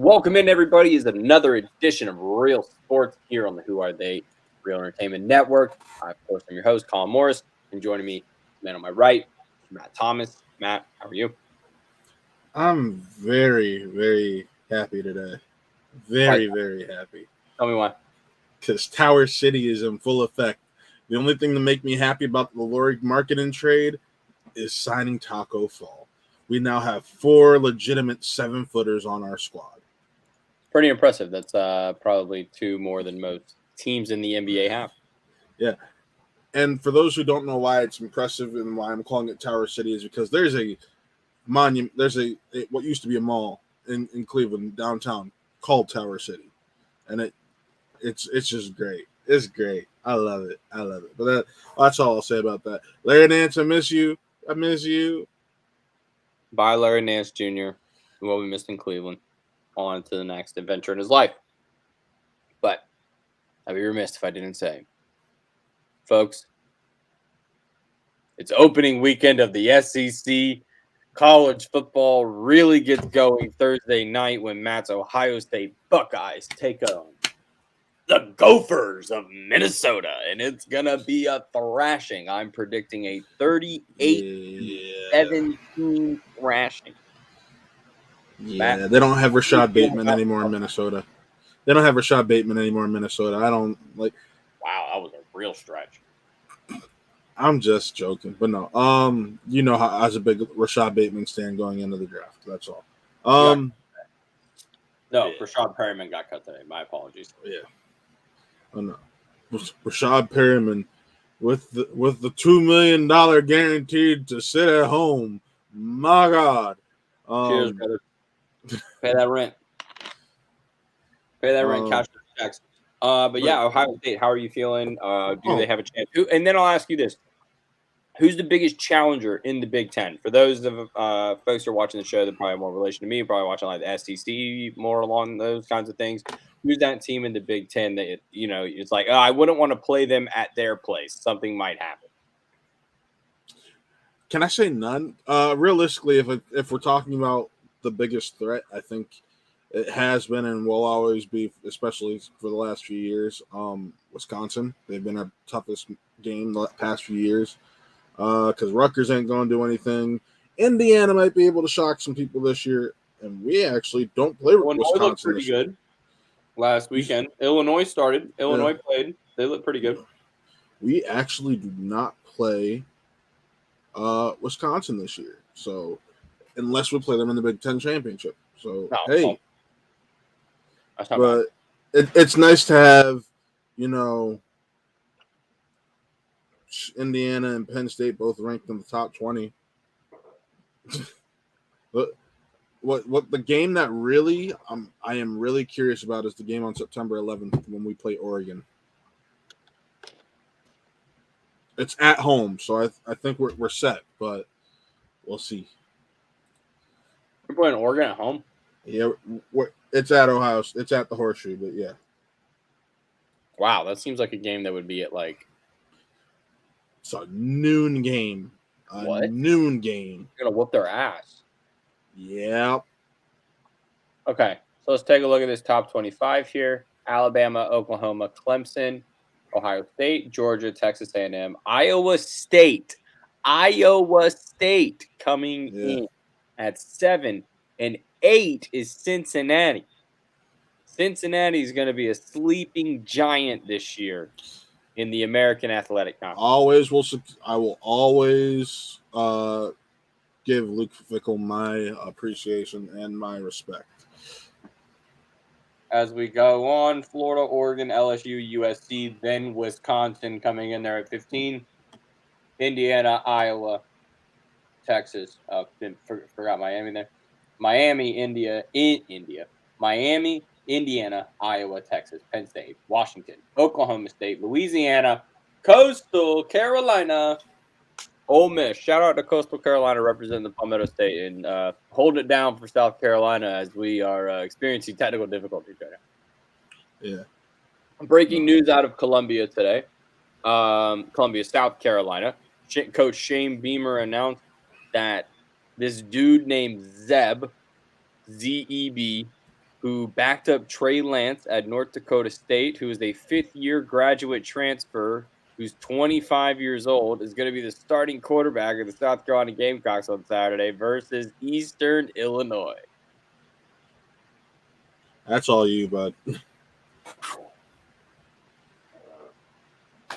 Welcome in, everybody. Is another edition of Real Sports here on the Who Are They Real Entertainment Network. I, of course, am your host, Colin Morris, and joining me, the man on my right, Matt Thomas. Matt, how are you? I'm very, very happy today. Very happy. Tell me why. Because Tower City is in full effect. The only thing to make me happy about the Lori marketing trade is signing Taco Fall. We now have 4 legitimate 7-footers on our squad. Pretty impressive. That's probably 2 more than most teams in the NBA have. Yeah. And for those who don't know why it's impressive and why I'm calling it Tower City is because there's a monument. There's what used to be a mall in Cleveland downtown called Tower City, and it's just great. It's great. I love it. But that's all I'll say about that. Larry Nance, I miss you. Bye, Larry Nance Jr., who will be missed in Cleveland. On to the next adventure in his life. But I'd be remiss if I didn't say, folks, it's opening weekend of the SEC. College football really gets going Thursday night when Matt's Ohio State Buckeyes take on the Gophers of Minnesota, and it's going to be a thrashing. I'm predicting a 38-17 thrashing. Yeah, Matt, they don't have Rashad Bateman anymore in Minnesota. I don't like. Wow, that was a real stretch. I'm just joking, but no. You know how I was a big Rashad Bateman stan going into the draft. That's all. No, yeah. Rashad Perriman got cut today. My apologies. Yeah. Oh no, Rashad Perriman with the $2 million guaranteed to sit at home. My God. Cheers, brother. Pay that rent. Cash those checks. But yeah, Ohio State. How are you feeling? Do they have a chance? And then I'll ask you this: who's the biggest challenger in the Big Ten? For those of folks who are watching the show that probably have more relation to me, probably watching like the SEC, more along those kinds of things. Who's that team in the Big Ten that it's like, I wouldn't want to play them at their place. Something might happen. Can I say none? Realistically, if we're talking about the biggest threat, I think it has been and will always be, especially for the last few years, Wisconsin. They've been our toughest game the past few years because Rutgers ain't going to do anything. Indiana might be able to shock some people this year, and we actually don't play with Wisconsin. Looked pretty good last weekend. Illinois started. Illinois played. They look pretty good. We actually do not play Wisconsin this year, so unless we play them in the Big Ten championship. So hey, but it's nice to have Indiana and Penn State both ranked in the top 20. But what the game that really I am really curious about is the game on September 11th when we play Oregon. It's at home, so I think we're set, but we'll see. We're playing Oregon at home? Yeah, it's at Ohio. It's at the Horseshoe, but yeah. Wow, that seems like a game that would be at like... It's a noon game. Noon game. You're going to whoop their ass. Yeah. Okay, so let's take a look at this top 25 here. Alabama, Oklahoma, Clemson, Ohio State, Georgia, Texas A&M, Iowa State coming in at 7, and 8 is Cincinnati. Cincinnati is going to be a sleeping giant this year in the American Athletic Conference. I will always give Luke Fickell my appreciation and my respect. As we go on, Florida, Oregon, LSU, USC, then Wisconsin coming in there at 15. Indiana, Iowa, Texas. Forgot Miami there. Miami, Indiana, Iowa, Texas, Penn State, Washington, Oklahoma State, Louisiana, Coastal Carolina, Ole Miss. Shout out to Coastal Carolina representing the Palmetto State and holding it down for South Carolina as we are experiencing technical difficulties right now. Yeah. Breaking news out of Columbia today. Columbia, South Carolina. Coach Shane Beamer announced that this dude named Zeb, Z-E-B, who backed up Trey Lance at North Dakota State, who is a fifth-year graduate transfer, who's 25 years old, is going to be the starting quarterback of the South Carolina Gamecocks on Saturday versus Eastern Illinois. That's all you, bud.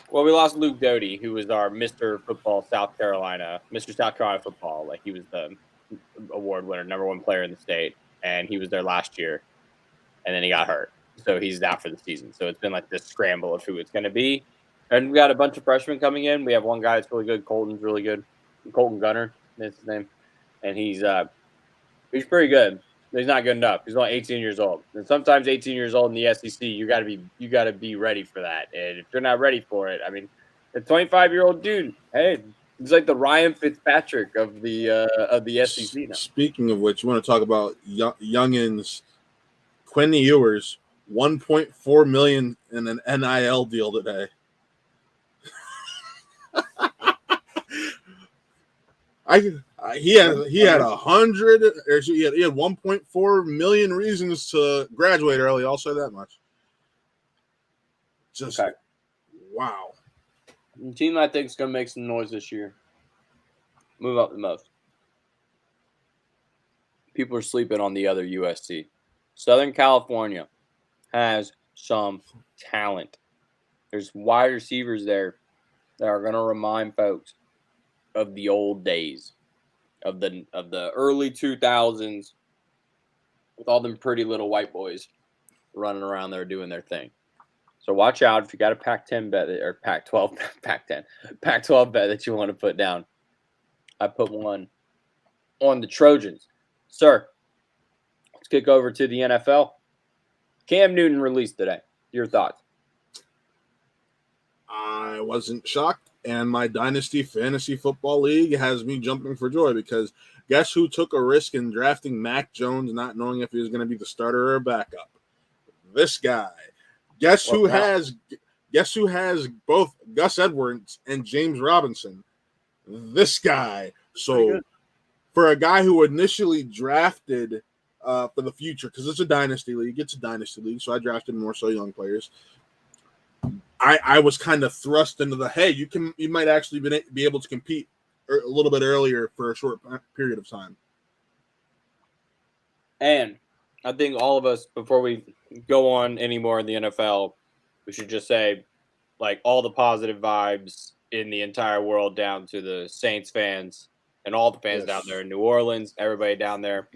Well, we lost Luke Doty, who was our Mr. Football South Carolina, Mr. South Carolina football. Like, he was the award winner, number one player in the state, and he was there last year, and then he got hurt. So he's out for the season. So it's been like this scramble of who it's going to be. And we got a bunch of freshmen coming in. We have one guy that's really good. Colton's really good. Colton Gunner, that's his name. And he's pretty good. He's not good enough. He's only 18 years old. And sometimes 18 years old in the SEC, you gotta be ready for that. And if you're not ready for it, I mean, the 25-year-old dude, hey, he's like the Ryan Fitzpatrick of the SEC now. Speaking of which, you want to talk about youngins. Quinn Ewers, $1.4 million in an NIL deal today. He had 1.4 million reasons to graduate early. I'll say that much. Just okay. Wow. The team I think is going to make some noise this year. Move up the most. People are sleeping on the other USC. Southern California has some talent. There's wide receivers there that are going to remind folks of the old days, of the early 2000s, with all them pretty little white boys running around there doing their thing. So watch out if you got a Pac-10 bet or Pac-12 bet that you want to put down. I put one on the Trojans. Sir, let's kick over to the NFL. Cam Newton released today. Your thoughts? I wasn't shocked. And my Dynasty Fantasy Football League has me jumping for joy because guess who took a risk in drafting Mac Jones not knowing if he was going to be the starter or a backup? This guy. Guess who has both Gus Edwards and James Robinson? This guy. So for a guy who initially drafted for the future, because it's a Dynasty League, so I drafted more so young players. I was kind of thrust into you might actually be able to compete a little bit earlier for a short period of time. And I think all of us, before we go on anymore in the NFL, we should just say, like, all the positive vibes in the entire world down to the Saints fans and all the fans down there in New Orleans, everybody down there.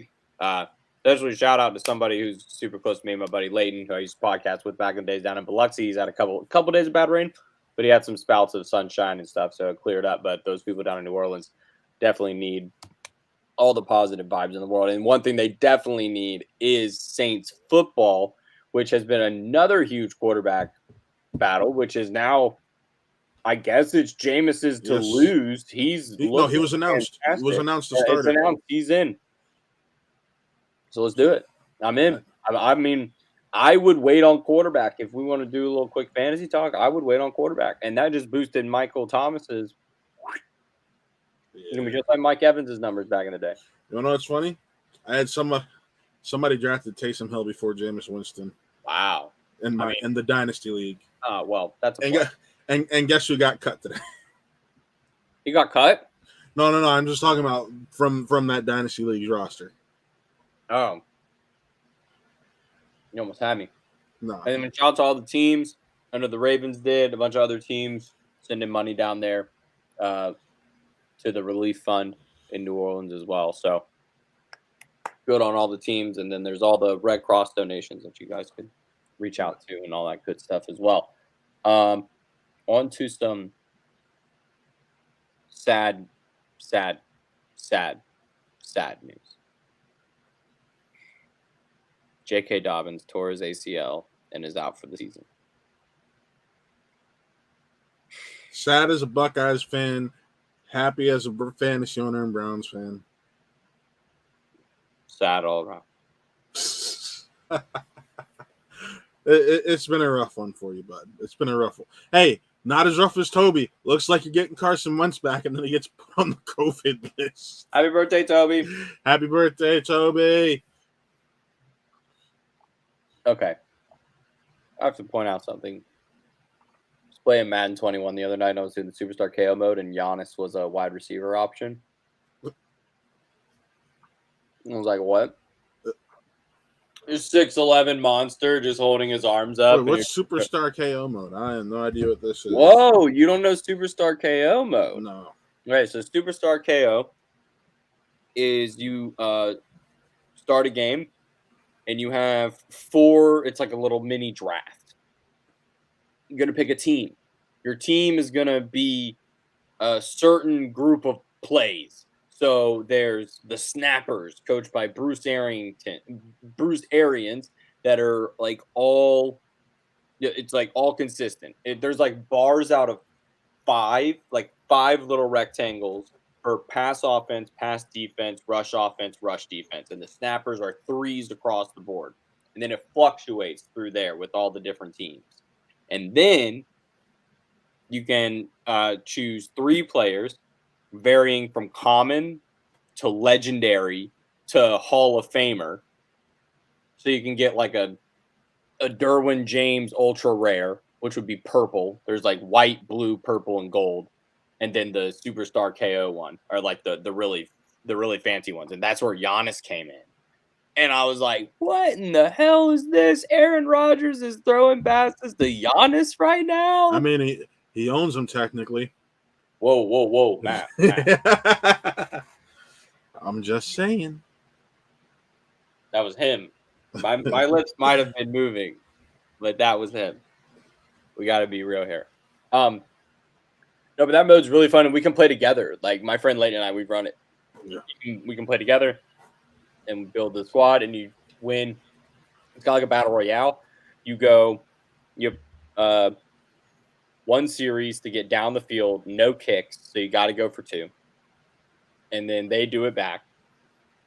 Especially shout out to somebody who's super close to me, my buddy Leighton, who I used to podcast with back in the days down in Biloxi. He's had a couple days of bad rain, but he had some spouts of sunshine and stuff, so it cleared up. But those people down in New Orleans definitely need all the positive vibes in the world. And one thing they definitely need is Saints football, which has been another huge quarterback battle, which is now, I guess it's Jameis's to lose. He was announced. Fantastic. He was announced to start. It's announced. He's in. So let's do it. I'm in. I mean, I would wait on quarterback. If we want to do a little quick fantasy talk, I would wait on quarterback. And that just boosted Michael Thomas's. Yeah. Just like Mike Evans' numbers back in the day. You know what's funny? I had somebody drafted Taysom Hill before Jameis Winston. Wow. In the Dynasty League. Oh, well, that's and guess who got cut today? He got cut? No. I'm just talking about from that Dynasty League roster. Oh. You almost had me. No. And then shout out to all the teams. I know the Ravens did. A bunch of other teams sending money down there to the relief fund in New Orleans as well. So good on all the teams. And then there's all the Red Cross donations that you guys could reach out to and all that good stuff as well. On to some sad news. J.K. Dobbins tore his ACL and is out for the season. Sad as a Buckeyes fan, happy as a fantasy owner and Browns fan. Sad all around. It's been a rough one for you, bud. It's been a rough one. Hey, not as rough as Toby. Looks like you're getting Carson Wentz back, and then he gets put on the COVID list. Happy birthday, Toby. Happy birthday, Toby. Okay. I have to point out something. I was playing Madden 21 the other night. I was in the Superstar KO mode, and Giannis was a wide receiver option. I was like, what? This 6'11" monster just holding his arms up. Wait, what's Superstar KO mode? I have no idea what this is. Whoa, you don't know Superstar KO mode? No. Right, so Superstar KO is you start a game, and you have 4. It's like a little mini draft. You're going to pick a team. Your team is going to be a certain group of plays. So there's the snappers, coached by Bruce Arians, that are like all. It's like all consistent. There's like bars out of 5, like 5 little rectangles for pass offense, pass defense, rush defense, and the snappers are 3s across the board, and then it fluctuates through there with all the different teams, and then you can choose 3 players varying from common to legendary to Hall of Famer. So you can get like a Derwin James ultra rare, which would be purple. There's like white, blue, purple, and gold. And then the Superstar KO one, or like the really fancy ones. And that's where Giannis came in. And I was like, what in the hell is this? Aaron Rodgers is throwing passes to Giannis right now? I mean, he owns them technically. Whoa, Matt. I'm just saying. That was him. My lips might have been moving, but that was him. We got to be real here. No, but that mode's really fun, and we can play together. Like my friend Leighton and I, we run it. Yeah. We can play together and build the squad, and you win. It's kind of like a battle royale. You have 1 series to get down the field, no kicks, so you got to go for 2. And then they do it back.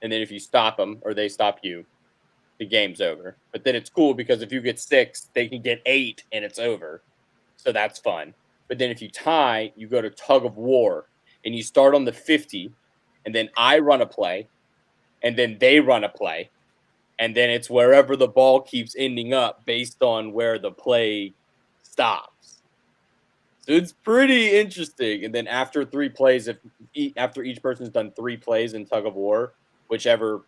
And then if you stop them or they stop you, the game's over. But then it's cool because if you get 6, they can get 8 and it's over. So that's fun. But then if you tie, you go to tug of war and you start on the 50, and then I run a play, and then they run a play, and then it's wherever the ball keeps ending up based on where the play stops. So it's pretty interesting. And then after 3 plays, after each person's done 3 plays in tug of war, whichever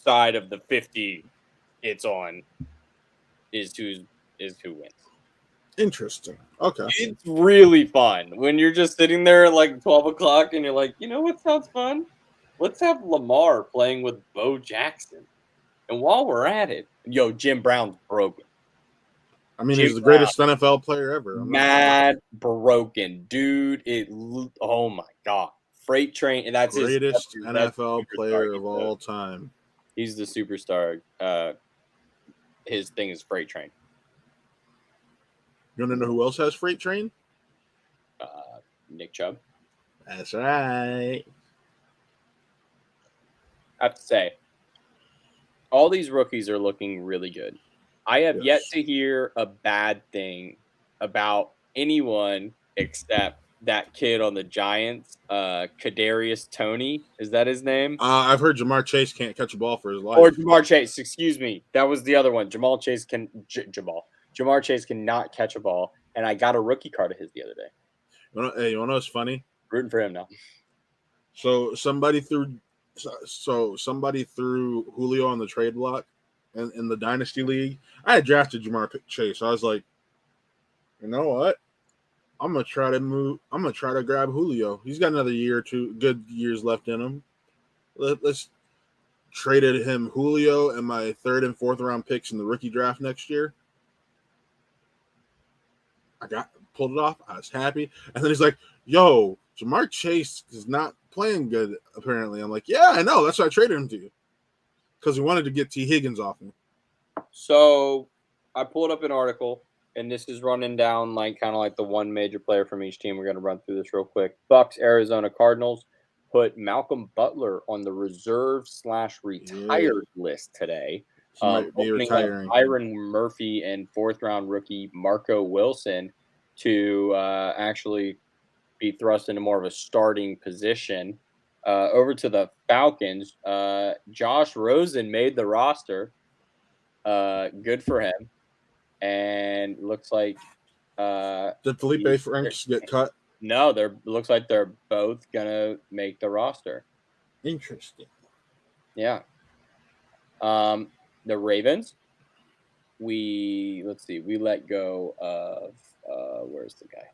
side of the 50 it's on is who wins. Interesting. Okay. It's really fun when you're just sitting there at like 12 o'clock and you're like, you know what sounds fun? Let's have Lamar playing with Bo Jackson. And while we're at it, Jim Brown's broken. I mean, he's the greatest NFL player ever. Mad broken. Dude, oh my God. Freight train. And that's greatest NFL player of all time. He's the superstar. His thing is Freight Train. You want to know who else has Freight Train? Nick Chubb. That's right. I have to say, all these rookies are looking really good. I have yet to hear a bad thing about anyone except that kid on the Giants, Kadarius Toney. Is that his name? I've heard Jamar Chase can't catch a ball for his life. Or Jamar Chase, excuse me. That was the other one. Jamar Chase cannot catch a ball, and I got a rookie card of his the other day. You want to know what's funny? Rooting for him now. So somebody threw Julio on the trade block in the Dynasty League. I had drafted Jamar Chase. I was like, you know what? I'm gonna try to grab Julio. He's got another year or 2 good years left in him. Let's traded him Julio and my 3rd and 4th round picks in the rookie draft next year. I pulled it off. I was happy. And then he's like, yo, Jamar Chase is not playing good, apparently. I'm like, yeah, I know. That's why I traded him to you. Because we wanted to get T. Higgins off him. So I pulled up an article, and this is running down kind of like the one major player from each team. We're going to run through this real quick. Bucks, Arizona Cardinals put Malcolm Butler on the reserve/retired list today. Might be retiring. Byron Murphy and 4th-round rookie Marco Wilson to actually be thrust into more of a starting position. Over to the Falcons, Josh Rosen made the roster. Good for him. And looks like Did Felipe Franks get cut? No, looks like they're both gonna make the roster. Interesting. Yeah. The Ravens. Let's see. We let go of where's the guy?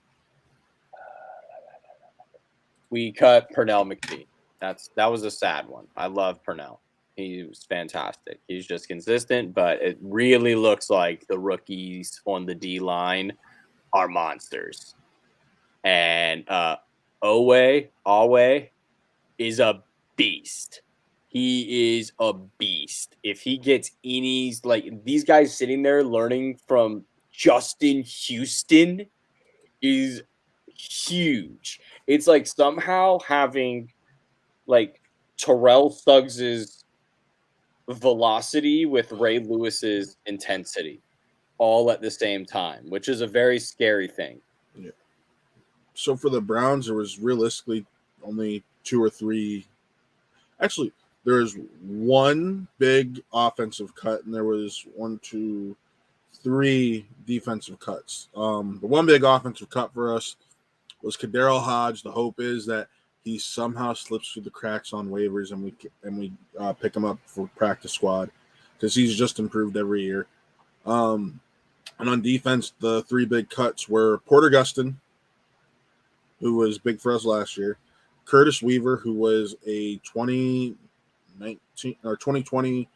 We cut Pernell McPhee. That was a sad one. I love Pernell. He was fantastic. He's just consistent, but it really looks like the rookies on the D line are monsters. And Awe is a beast. He is a beast. If he gets any, like these guys sitting there learning from Justin Houston is huge. It's like somehow having like Terrell Suggs's velocity with Ray Lewis's intensity all at the same time, which is a very scary thing. Yeah. So for the Browns, there was realistically only 2 or 3. Actually, there is one big offensive cut, and there was 1, 2, 3 defensive cuts. The one big offensive cut for us was Kadarius Hodge. The hope is that he somehow slips through the cracks on waivers, and we pick him up for practice squad because he's just improved every year. And on defense, the 3 big cuts were Porter Gustin, who was big for us last year, Curtis Weaver, who was a 2019 or 2020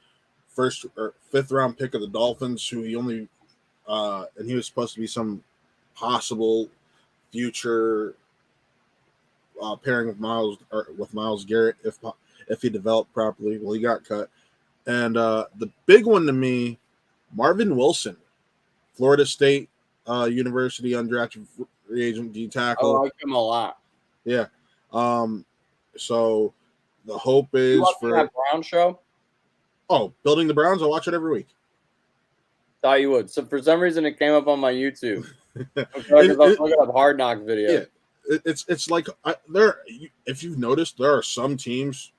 first or 5th round pick of the Dolphins, who he only and he was supposed to be some possible future pairing with Myles Garrett if he developed properly. Well, he got cut. And the big one to me, Marvin Wilson, Florida State University undrafted free agent D tackle. I like him a lot. Yeah. So the hope is for that Brown show. Oh, Building the Browns. I watch it every week. Thought you would. So for some reason, it came up on my YouTube. I was looking up Hard Knocks videos. Yeah, it's like there. If you've noticed, there are some teams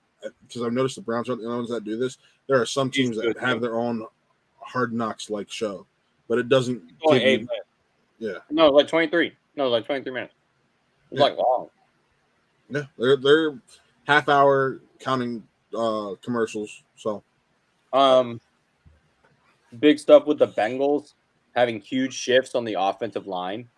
because I've noticed the Browns aren't the only ones that do this. There are some teams that have their own Hard Knocks like show, but it doesn't. Only 8 minutes. Yeah. No, like 23. No, like 23 minutes. It's like long. Yeah, they're half hour counting commercials. So, big stuff with the Bengals having huge shifts on the offensive line.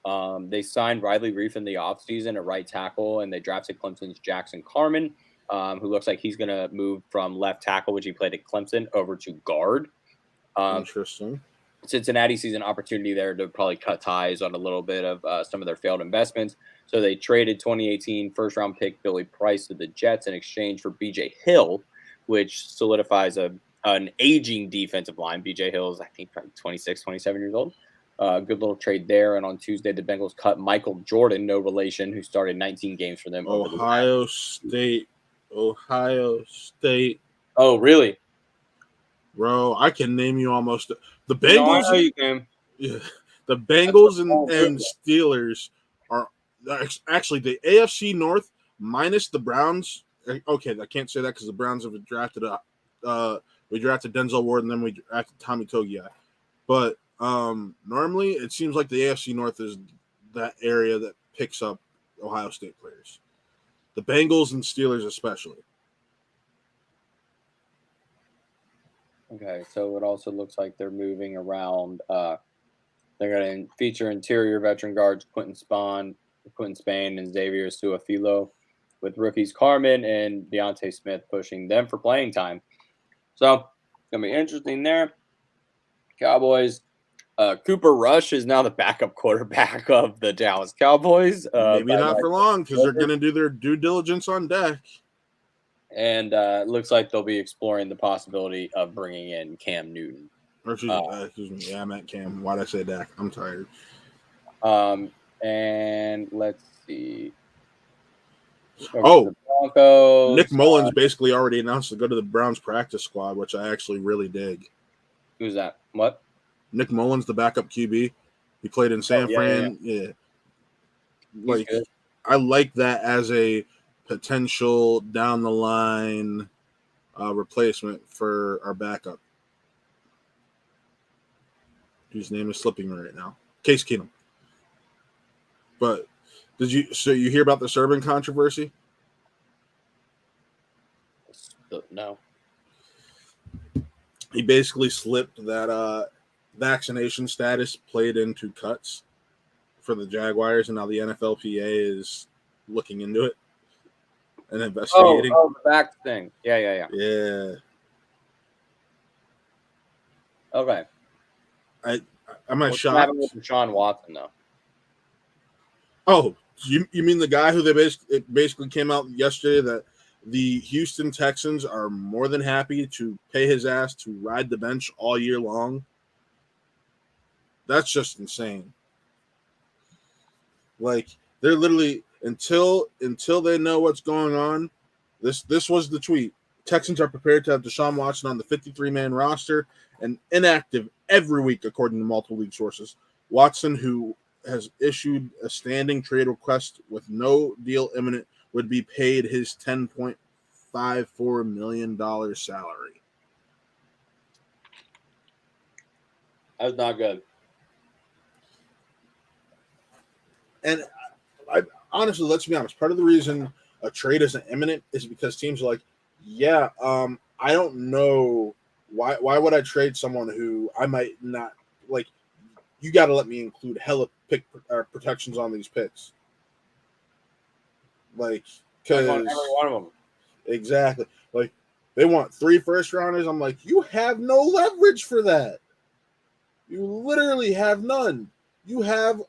They signed Riley Reef in the offseason at right tackle, and they drafted Clemson's Jackson Carman, who looks like he's going to move from left tackle, which he played at Clemson, over to guard. Interesting. Cincinnati sees an opportunity there to probably cut ties on a little bit of some of their failed investments. So they traded 2018 first-round pick Billy Price to the Jets in exchange for B.J. Hill, which solidifies an aging defensive line. B.J. Hill is, I think, probably 26, 27 years old. Good little trade there. And on Tuesday, the Bengals cut Michael Jordan, no relation, who started 19 games for them. Ohio State. Oh, really? Bro, I can name you almost the Bengals. No, I know you can. Yeah, the Bengals and Steelers are actually the AFC North minus the Browns. Okay, I can't say that because the Browns have drafted we drafted Denzel Ward and then we drafted Tommy Togiai. But normally it seems like the AFC North is that area that picks up Ohio State players. The Bengals and Steelers especially. Okay, so it also looks like they're moving around. They're going to feature interior veteran guards Quentin Spain, and Xavier Suafilo, with rookies Carman and Deontay Smith pushing them for playing time. So it's going to be interesting there. Cowboys. Cooper Rush is now the backup quarterback of the Dallas Cowboys. Maybe not for long because they're going to do their due diligence on deck. And it looks like they'll be exploring the possibility of bringing in Cam Newton. Excuse me. Yeah, I meant Cam. Why'd I say Dak? I'm tired. And let's see. Nick Mullins basically already announced to go to the Browns practice squad, which I actually really dig. Who's that? What? Nick Mullins, the backup QB. He played in San Fran. Yeah. Like, I like that as a potential down the line replacement for our backup. whose name is slipping me right now. Case Keenum. But you hear about the Sermon controversy? No. He basically slipped that vaccination status played into cuts for the Jaguars, and now the NFLPA is looking into it and investigating. Oh, the back thing. Yeah. Yeah. Okay. Am I What's shocked? happening with Deshaun Watson, though? Oh, you mean the guy who it basically came out yesterday that the Houston Texans are more than happy to pay his ass to ride the bench all year long? That's just insane. Like, they're literally until they know what's going on. This was the tweet. Texans are prepared to have Deshaun Watson on the 53-man roster and inactive every week, according to multiple league sources. Watson, who has issued a standing trade request with no deal imminent, would be paid his $10.54 million salary. That's not good. And I honestly, let's be honest, part of the reason a trade isn't imminent is because teams are like, yeah, I don't know why would I trade someone who I might not like. You got to let me include hella pick protections on these picks, like because on every one of them. Exactly. Like they want 3 first-rounders. I'm like, you have no leverage for that. You literally have none. You have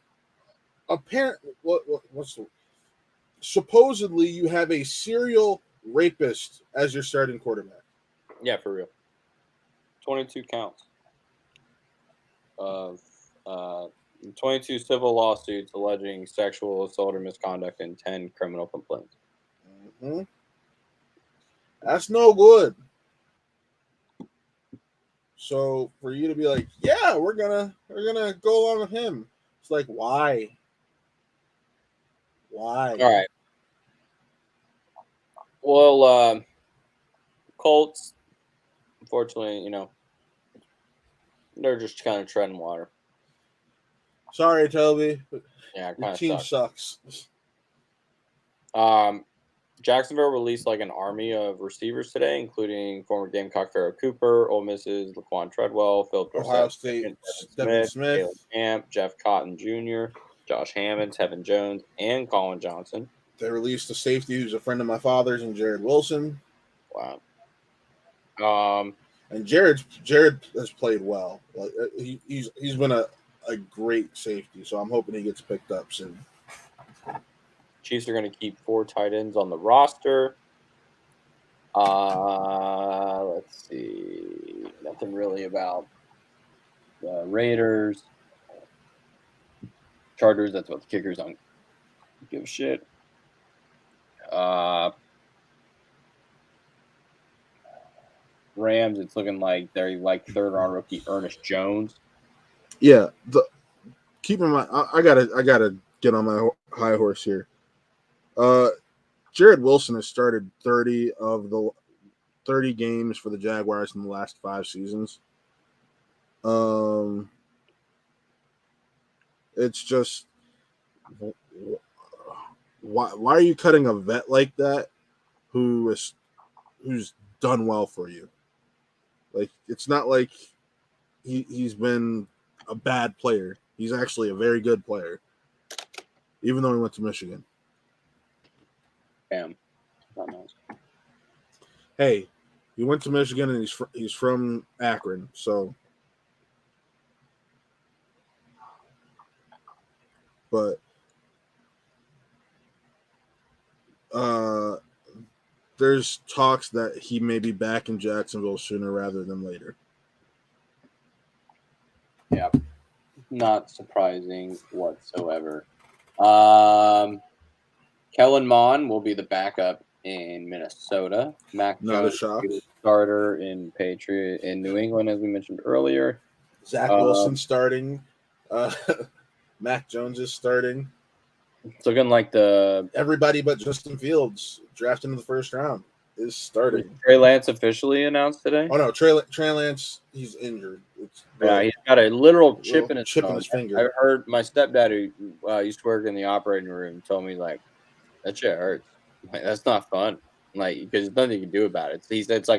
supposedly you have a serial rapist as your starting quarterback. Yeah, for real. 22 counts of 22 civil lawsuits alleging sexual assault or misconduct and 10 criminal complaints. Mm-hmm. That's no good. So for you to be like, yeah, we're gonna go along with him. It's like, why? Why? All right. Well, Colts, unfortunately, they're just kind of treading water. Sorry, Toby. But Yeah, your team sucks. Jacksonville released like an army of receivers today, including former Gamecock Pharaoh Cooper, Ole Miss's Laquan Treadwell, Philip Dorsett, Ohio State, Devin Smith, Caleb Camp, Jeff Cotton Jr., Josh Hammond, Tevin Jones, and Colin Johnson. They released a safety who's a friend of my father's and Jared Wilson. Wow. And Jared has played well. Like he's been a great safety, so I'm hoping he gets picked up soon. Chiefs are going to keep 4 tight ends on the roster. Let's see. Nothing really about the Raiders. Chargers, that's what the kickers don't give a shit. Rams, it's looking like they're like 3rd-round rookie Ernest Jones. Yeah, keep in mind, I gotta get on my high horse here. Jared Wilson has started 30 of the 30 games for the Jaguars in the last 5 seasons. It's just why are you cutting a vet like that who's done well for you? Like, it's not like he's been a bad player. He's actually a very good player, even though he went to Michigan. Damn. Not nice. Hey, he went to Michigan and he's from Akron, so. But there's talks that he may be back in Jacksonville sooner rather than later. Yeah, not surprising whatsoever. Kellen Maughan will be the backup in Minnesota. Mac Not Jones a shock. will be the starter in New England, as we mentioned earlier. Zach Wilson starting. Mac Jones is starting. It's looking like everybody but Justin Fields drafted in the 1st round. is starting. Trey Lance officially announced today? Oh no, Trey Lance, he's injured. Yeah, he's got a literal chip in his finger. I heard my stepdad, who used to work in the operating room, told me like that shit hurts. Like that's not fun. Like because there's nothing you can do about it. It's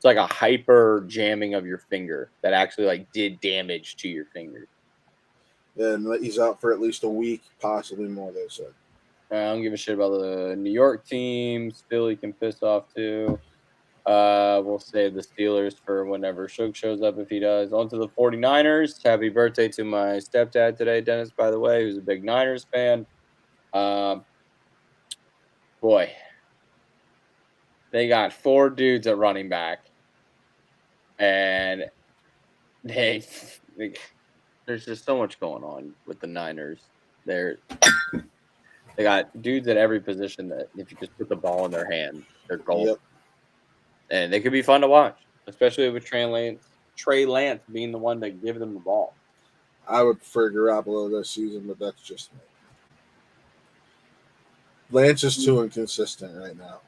like a hyper jamming of your finger that actually like did damage to your finger. And he's out for at least a week, possibly more. They said. I don't give a shit about the New York teams. Philly can piss off too. We'll save the Steelers for whenever Shook shows up if he does. On to the 49ers. Happy birthday to my stepdad today, Dennis, by the way, who's a big Niners fan. Boy, they got 4 dudes at running back. And there's just so much going on with the Niners. They got dudes at every position that if you just put the ball in their hand, they're gold. Yep. And they could be fun to watch, especially with Trey Lance being the one to give them the ball. I would prefer Garoppolo this season, but that's just me. Lance is too inconsistent right now.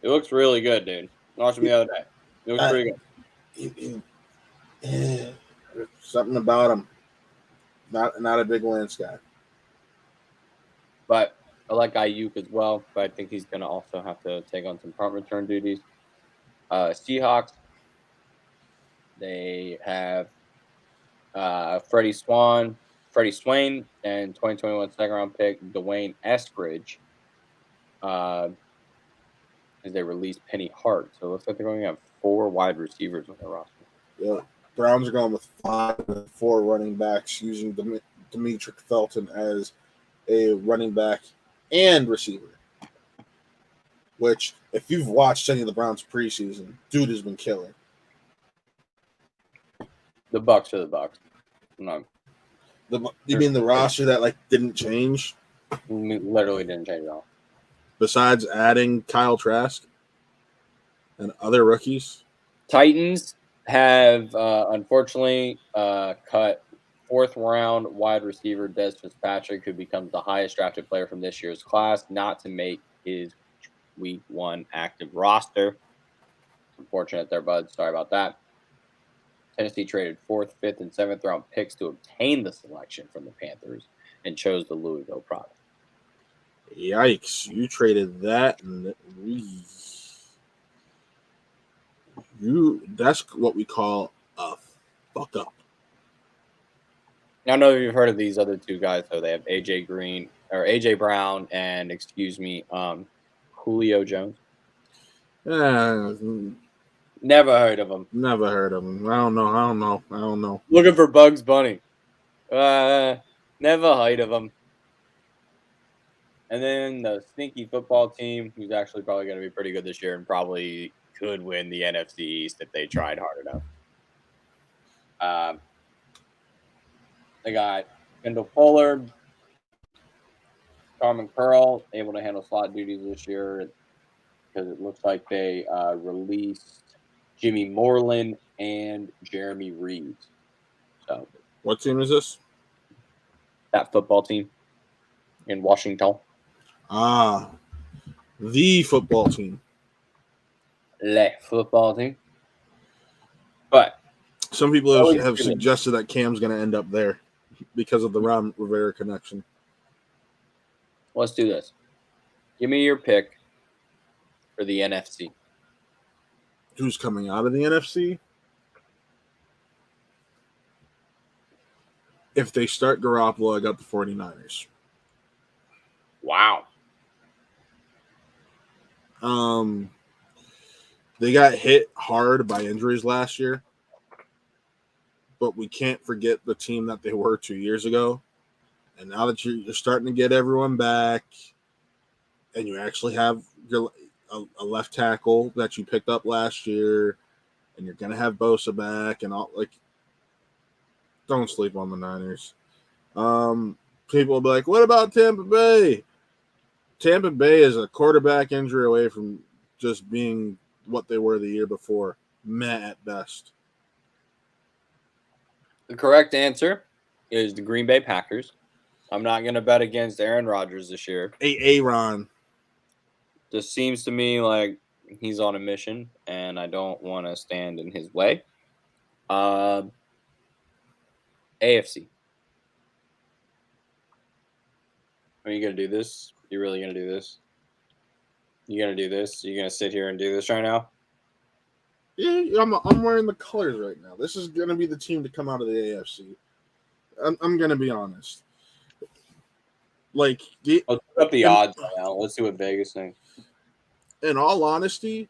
It looks really good, dude. I watched him the other day. It looks pretty good. Something about him. Not a big Lance guy. But I like Ayuk as well, but I think he's going to also have to take on some punt return duties. Seahawks, they have Freddie Swain, and 2021 second-round pick Dwayne Eskridge, as they released Penny Hart. So it looks like they're going to have 4 wide receivers on their roster. Yeah, Browns are going with 5 and 4 running backs, using Demetric Felton as a running back and receiver. Which, if you've watched any of the Browns preseason, dude has been killing. The Bucs are the Bucs. No. You mean the roster that didn't change? Literally didn't change at all. Besides adding Kyle Trask and other rookies? Titans have unfortunately cut 4th round wide receiver Des Fitzpatrick, who becomes the highest drafted player from this year's class, not to make his week 1 active roster. Unfortunate there, bud. Sorry about that. Tennessee traded 4th, 5th, and 7th round picks to obtain the selection from the Panthers and chose the Louisville product. Yikes. You traded that and that's what we call a fuck up. I don't know if you've heard of these other 2 guys, though. They have AJ Brown and Julio Jones. Never heard of him. Never heard of him. I don't know. Looking for Bugs Bunny. Never heard of him. And then the stinky football team, who's actually probably going to be pretty good this year and probably could win the NFC East if they tried hard enough. They got Kendall Fuller, Carmen Curl, able to handle slot duties this year because it looks like they released Jimmy Moreland and Jeremy Reed. So, what team is this? That football team in Washington. The football team. Le football team. But some people have suggested that Cam's going to end up there because of the Ron Rivera connection. Let's do this. Give me your pick for the NFC. Who's coming out of the NFC? If they start Garoppolo, I got the 49ers. Wow. They got hit hard by injuries last year, but we can't forget the team that they were 2 years ago. And now that you're starting to get everyone back, and you actually have a left tackle that you picked up last year, and you're going to have Bosa back, and all, don't sleep on the Niners. People will be like, what about Tampa Bay? Tampa Bay is a quarterback injury away from just being what they were the year before. Meh at best. The correct answer is the Green Bay Packers. I'm not going to bet against Aaron Rodgers this year. Aaron. Just seems to me like he's on a mission, and I don't want to stand in his way. AFC. Are you gonna do this? You really gonna do this? You gonna do this? You gonna sit here and do this right now? Yeah, I'm wearing the colors right now. This is gonna be the team to come out of the AFC. I'm gonna be honest. Like, Let's put up the odds right now. Let's see what Vegas thinks. In all honesty,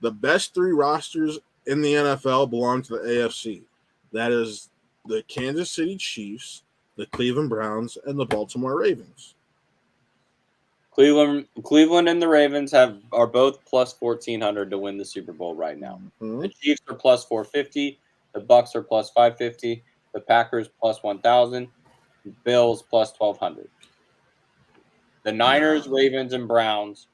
the best 3 rosters in the NFL belong to the AFC. That is the Kansas City Chiefs, the Cleveland Browns, and the Baltimore Ravens. Cleveland and the Ravens are both plus 1,400 to win the Super Bowl right now. Mm-hmm. The Chiefs are plus 450. The Bucks are plus 550. The Packers plus 1,000. Bills plus 1,200. The Niners, Ravens, and Browns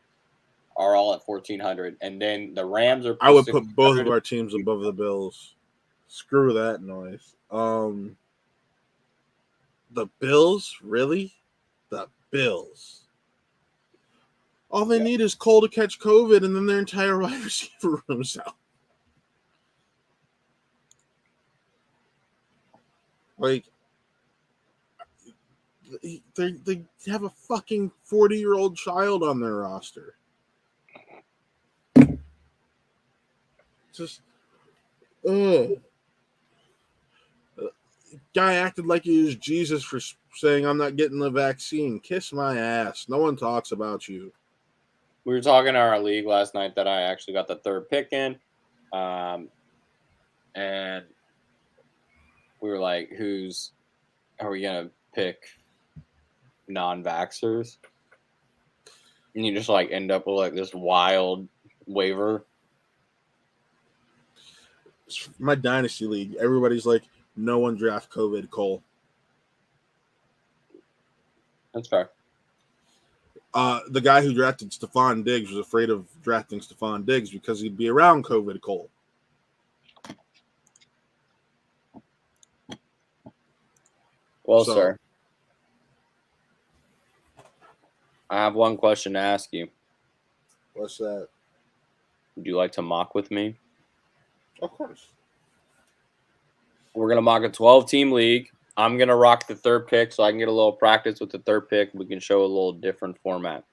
are all at 1,400, and then the Rams are. I would put both of our teams above the Bills. Screw that noise. The Bills, really? The Bills. All they need is Cole to catch COVID, and then their entire wide receiver room's out. Like, they have a fucking 40-year-old child on their roster. Just, guy acted like he was Jesus for saying, I'm not getting the vaccine. Kiss my ass. No one talks about you. We were talking in our league last night that I actually got the 3rd pick in. And we were like, are we going to pick non-vaxxers? And you just like end up with like this wild waiver. My dynasty league, everybody's like, no one draft COVID Cole. That's fair. The guy who drafted Stephon Diggs was afraid of drafting Stephon Diggs because he'd be around COVID Cole. Well, sir, I have one question to ask you. What's that? Would you like to mock with me? Of course. We're going to mock a 12-team league. I'm going to rock the 3rd pick so I can get a little practice with the 3rd pick. We can show a little different format.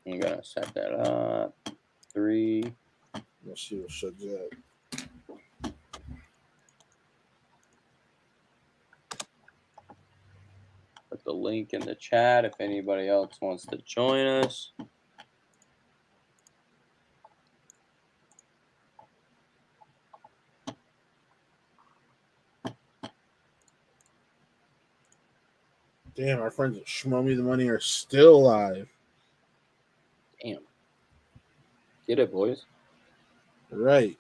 I'm going to set that up. 3. Let's see what Shug's at. Put the link in the chat if anybody else wants to join us. Damn, our friends at Schmo Me the Money are still alive. Damn. Get it, boys. Right.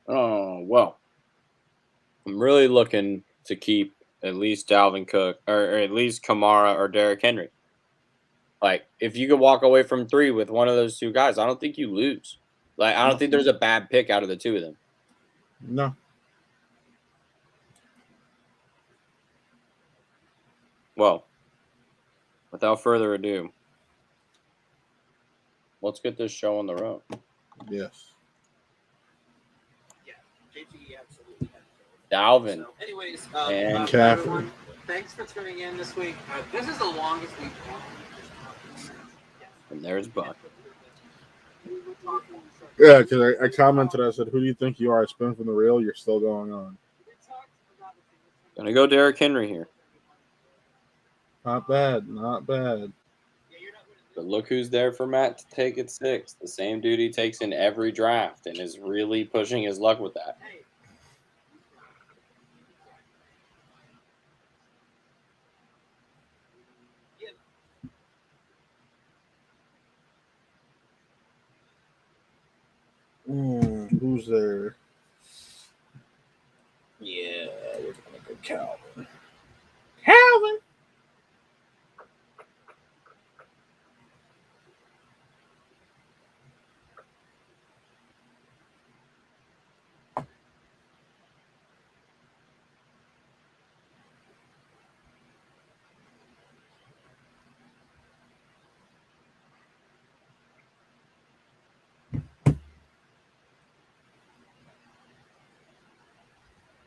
Oh, well. I'm really looking to keep at least Dalvin Cook or at least Kamara or Derrick Henry. Like, if you could walk away from 3 with one of those 2 guys, I don't think you lose. Like, I don't think there's a bad pick out of the 2 of them. No. Well, without further ado, let's get this show on the road. Yes. Yeah, JT absolutely had it. Dalvin. So, anyways, and everyone, thanks for tuning in this week. This is the longest we've gone. And there's Buck. Yeah, because I commented, I said, who do you think you are? Spin from the reel, you're still going on. Gonna go Derrick Henry here. Not bad, not bad. But look who's there for Matt to take at 6. The same dude he takes in every draft and is really pushing his luck with that. who's there? Yeah, we're gonna go Calvin. Calvin.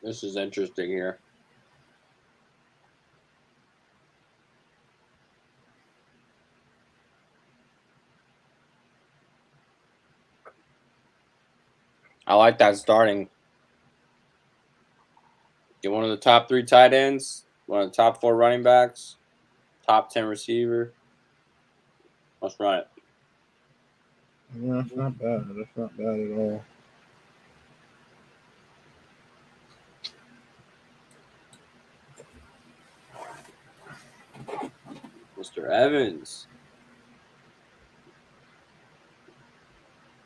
This is interesting here. I like that starting. Get one of the top 3 tight ends, one of the top 4 running backs, top 10 receiver. Let's run it. Yeah, that's not bad. That's not bad at all. Mr. Evans.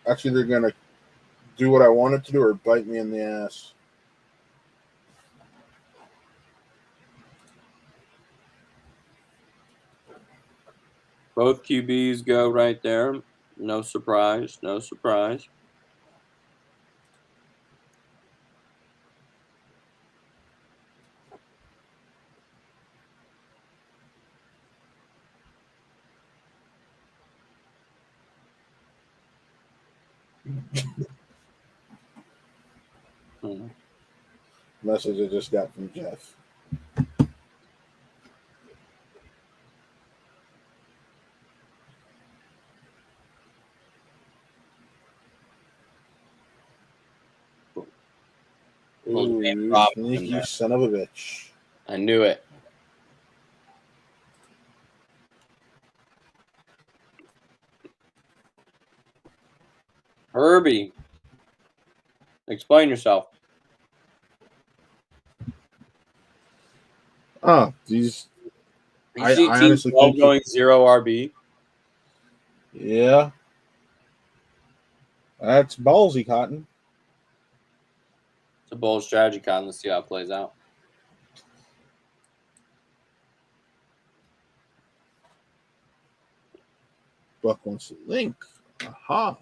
Actually, they're gonna do what I wanted to do or bite me in the ass. Both QBs go right there. No surprise. No surprise. Message I just got from Jeff. Ooh, you sneaky son of a bitch. I knew it. Herbie. Explain yourself. Oh, these. I honestly think going 0 RB. Yeah. That's ballsy, Cotton. It's a bold strategy, Cotton. Let's see how it plays out. Buck wants to link. Aha.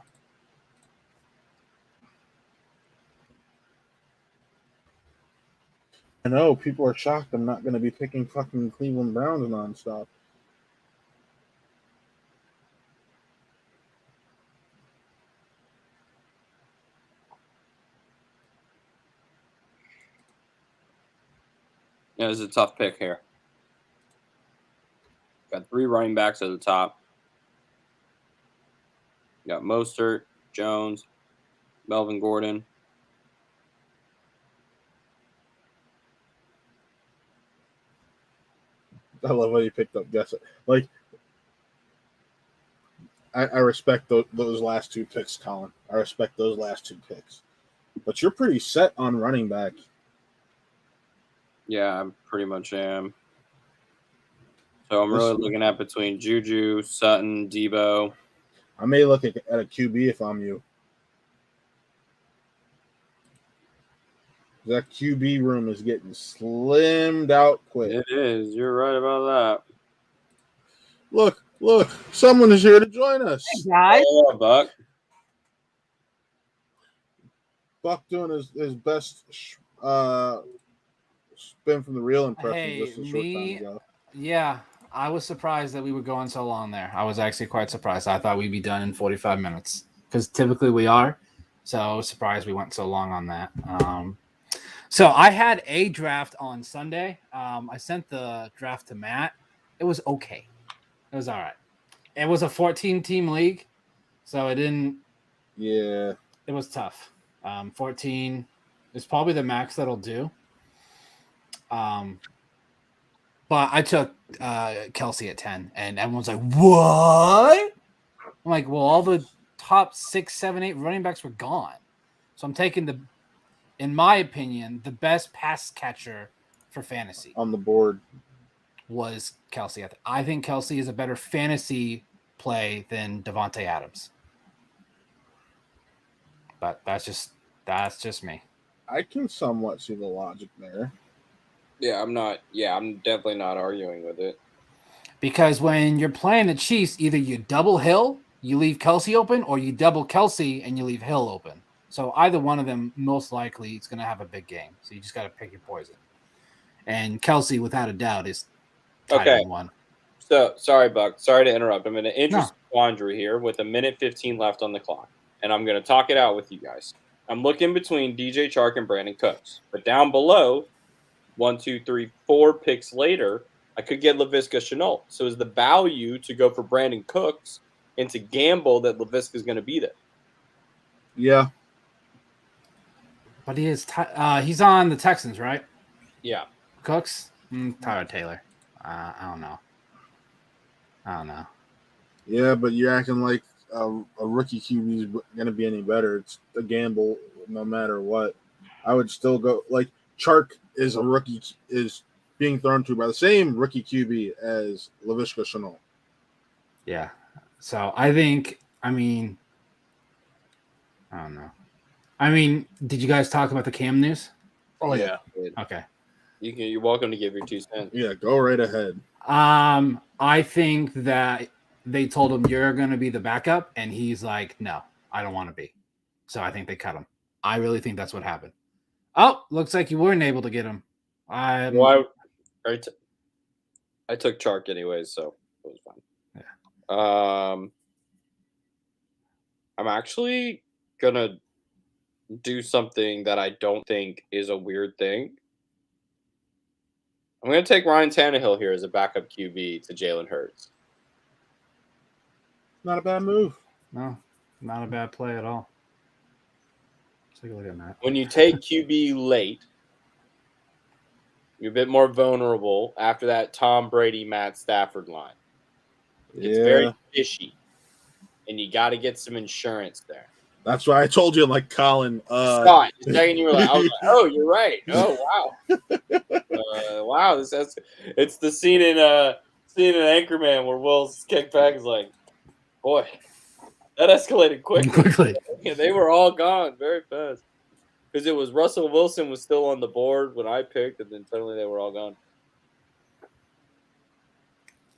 I know people are shocked I'm not going to be picking fucking Cleveland Browns nonstop. Yeah, this is a tough pick here. Got 3 running backs at the top. You got Mostert, Jones, Melvin Gordon. I love how you picked up Gesset. Like, I respect those last 2 picks, Colin. I respect those last 2 picks. But you're pretty set on running back. Yeah, I pretty much am. So I'm really looking at between Juju, Sutton, Debo. I may look at a QB if I'm you. That QB room is getting slimmed out quick. It is. You're right about that. Look, someone is here to join us. Hey guys. Oh, Buck. Buck doing his best spin from the real impression just a short time ago. Yeah, I was surprised that we were going so long there. I was actually quite surprised. I thought we'd be done in 45 minutes because typically we are. So I was surprised we went so long on that. So I had a draft on Sunday. I sent the draft to Matt. It was okay. It was all right. It was a 14-team league, so it didn't. Yeah, it was tough. 14 is probably the max that'll do. But I took Kelsey at 10, and everyone's like, "What?" I'm like, "Well, all the top 6, 7, 8 running backs were gone, so I'm taking in my opinion, the best pass catcher for fantasy on the board was Kelsey. I think Kelsey is a better fantasy play than Devontae Adams. But that's just That's just me. I can somewhat see the logic there. Yeah, I'm not. Yeah, I'm definitely not arguing with it. Because when you're playing the Chiefs, either you double Hill, you leave Kelsey open, or you double Kelsey and you leave Hill open. So either one of them, most likely, it's going to have a big game. So you just got to pick your poison. And Kelsey, without a doubt, is title one. So sorry, Buck. Sorry to interrupt. I'm in an interesting quandary here with 1:15 left on the clock, and I'm going to talk it out with you guys. I'm looking between DJ Chark and Brandon Cooks, but down below, 1, 2, 3, 4 picks later, I could get Laviska Shenault. So is the value to go for Brandon Cooks and to gamble that Laviska is going to be there? Yeah. But he's on the Texans, right? Yeah. Cooks? Tyler Taylor. I don't know. Yeah, but you're acting like a rookie QB is going to be any better. It's a gamble no matter what. I would still go like Chark is a rookie, is being thrown to by the same rookie QB as Laviska Shenault. Yeah. So I don't know. Did you guys talk about the Cam news? Oh, yeah. Okay. You're welcome to give your 2 cents. Yeah, go right ahead. I think that they told him you're going to be the backup, and he's like, no, I don't want to be. So I think they cut him. I really think that's what happened. Oh, looks like you weren't able to get him. I took Chark anyways, so it was fine. Yeah. I'm actually gonna do something that I don't think is a weird thing. I'm gonna take Ryan Tannehill here as a backup QB to Jalen Hurts. Not a bad move. No, not a bad play at all. Let's take a look at that. When you take QB late, you're a bit more vulnerable after that Tom Brady, Matt Stafford line. It's very fishy, and you got to get some insurance there. That's why I told you, like Colin. Scott, the second you were like, I was like, oh, you're right. Oh, wow. Wow, it's the scene in Anchorman where Will's kick back is like, boy, that escalated quickly. Yeah, they were all gone very fast. Because it was Russell Wilson was still on the board when I picked, and then suddenly they were all gone.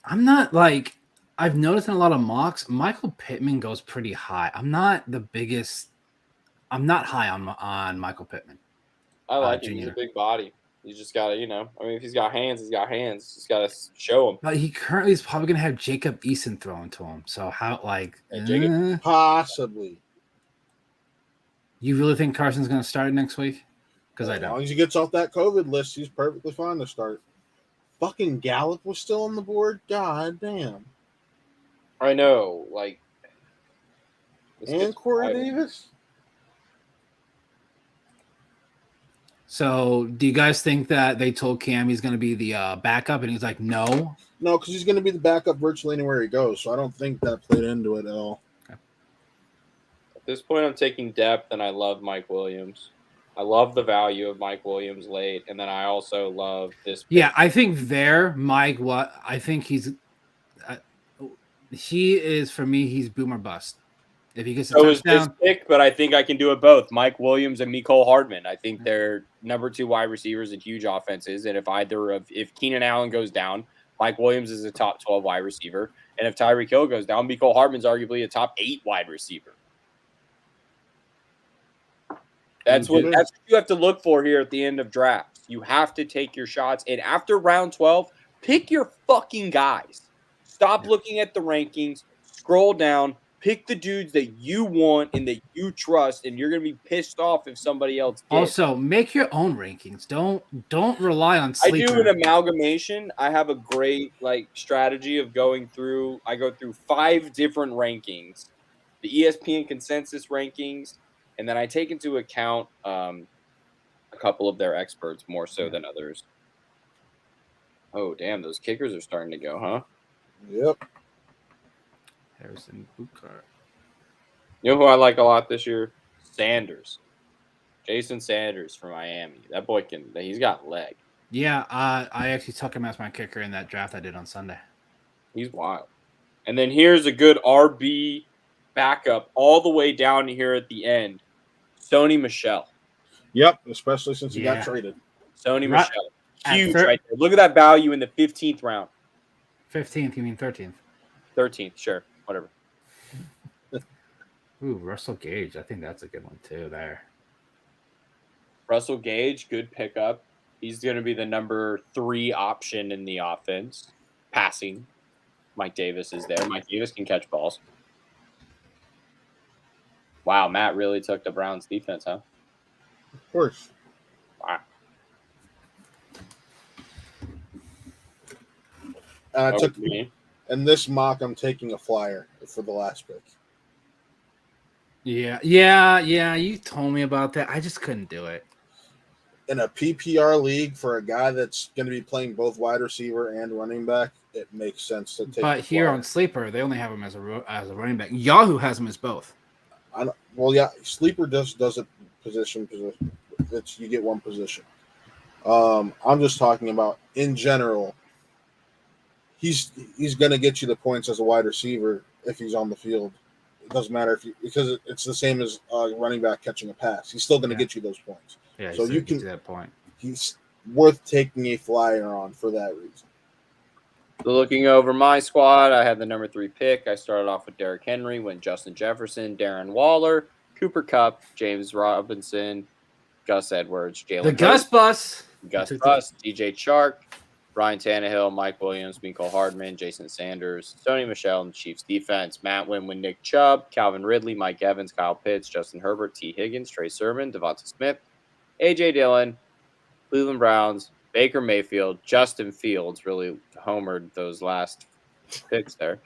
I'm not like I've noticed in a lot of mocks, Michael Pittman goes pretty high. I'm not high on Michael Pittman. I like him. He's a big body. You just gotta, if he's got hands, he's got hands. Just gotta show him. But he currently is probably gonna have Jacob Eason thrown to him. So how Jacob? Possibly. You really think Carson's gonna start next week? Because I don't. As long as he gets off that COVID list, he's perfectly fine to start. Fucking Gallup was still on the board. God damn. I know, and Corey Davis. So, do you guys think that they told Cam he's going to be the backup, and he's like, no? No, because he's going to be the backup virtually anywhere he goes. So I don't think that played into it at all. Okay. At this point, I'm taking depth, and I love Mike Williams. I love the value of Mike Williams late, and then I also love this. Yeah, I think Mike. I think he is, for me, he's boom or bust. If he gets a touchdown, this pick, but I think I can do it both. Mike Williams and Mecole Hardman. I think they're number 2 wide receivers in huge offenses, and if Keenan Allen goes down, Mike Williams is a top 12 wide receiver, and if Tyreek Hill goes down, Mecole Hardman's arguably a top 8 wide receiver. That's what you have to look for here at the end of drafts. You have to take your shots, and after round 12, pick your fucking guys. Stop looking at the rankings. Scroll down. Pick the dudes that you want and that you trust, and you're going to be pissed off if somebody else did. Also, make your own rankings. Don't rely on sleeper. I do an amalgamation. I have a great strategy of going through. I go through 5 different rankings, the ESPN consensus rankings, and then I take into account a couple of their experts more so than others. Oh, damn, those kickers are starting to go, huh? Yep. Harrison Butker. You know who I like a lot this year? Sanders. Jason Sanders from Miami. That boy he's got leg. Yeah, I actually took him as my kicker in that draft I did on Sunday. He's wild. And then here's a good RB backup all the way down here at the end. Sony Michel. Yep, especially since he got traded. Sony Right. Michel. Huge right there. Look at that value in the 15th round. 15th, you mean 13th? 13th, sure. Whatever. Ooh, Russell Gage. I think that's a good one too there. Russell Gage, good pickup. He's going to be the number 3 option in the offense. Passing. Mike Davis is there. Mike Davis can catch balls. Wow, Matt really took the Browns defense, huh? Of course. Wow. And I took in this mock, I'm taking a flyer for the last pick. Yeah. You told me about that. I just couldn't do it. In a PPR league for a guy that's going to be playing both wide receiver and running back, it makes sense to take. But here on Sleeper, they only have him as a running back. Yahoo has him as both. Sleeper does it position. You get one position. I'm just talking about in general. He's going to get you the points as a wide receiver if he's on the field. It doesn't matter because it's the same as running back catching a pass. He's still going to get you those points. Yeah, so you can to that point. He's worth taking a flyer on for that reason. So looking over my squad, I had the number 3 pick. I started off with Derrick Henry, went Justin Jefferson, Darren Waller, Cooper Kupp, James Robinson, Gus Edwards, Jalen The Gus bus. DJ Chark, Ryan Tannehill, Mike Williams, Mecole Hardman, Jason Sanders, Sony Michel, and Chiefs defense. Matt went with Nick Chubb, Calvin Ridley, Mike Evans, Kyle Pitts, Justin Herbert, T. Higgins, Trey Sermon, Devonta Smith, A.J. Dillon, Cleveland Browns, Baker Mayfield, Justin Fields, really homered those last picks there,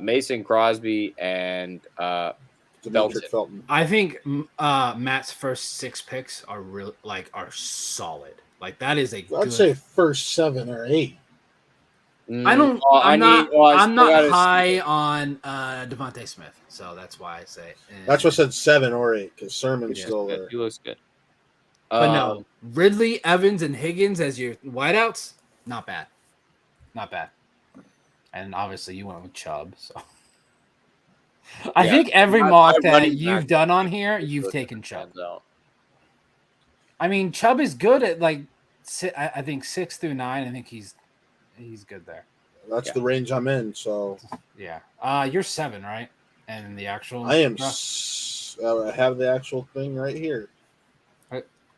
Mason Crosby, and Felton. I think Matt's first 6 picks are are solid. Like that is a. I'd say first 7 or 8. I'm not high on Devontae Smith, so that's why I say. That's what I said 7 or 8 because Sermon's still there. He looks good. But no, Ridley, Evans, and Higgins as your wideouts, not bad. Not bad. And obviously you went with Chubb, so I think every mock that you've done on here, you've taken Chubb. I mean, Chubb is good at I think 6 through 9. I think he's good there. That's the range I'm in. So yeah, you're 7, right? And the actual I am. I have the actual thing right here.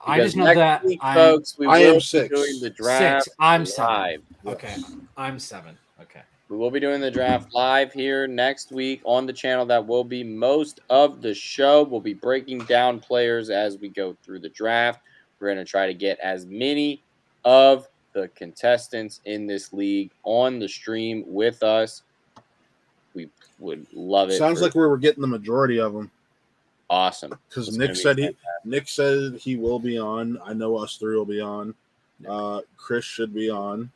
I just know that folks, I am 6. Doing the draft 6. I'm 7. live. Okay, I'm 7. Okay. We will be doing the draft live here next week on the channel. That will be most of the show. We'll be breaking down players as we go through the draft. We're going to try to get as many of the contestants in this league on the stream with us. We would love it. Sounds like we were getting the majority of them. Awesome. Because Nick said he will be on. I know us 3 will be on. Chris should be on.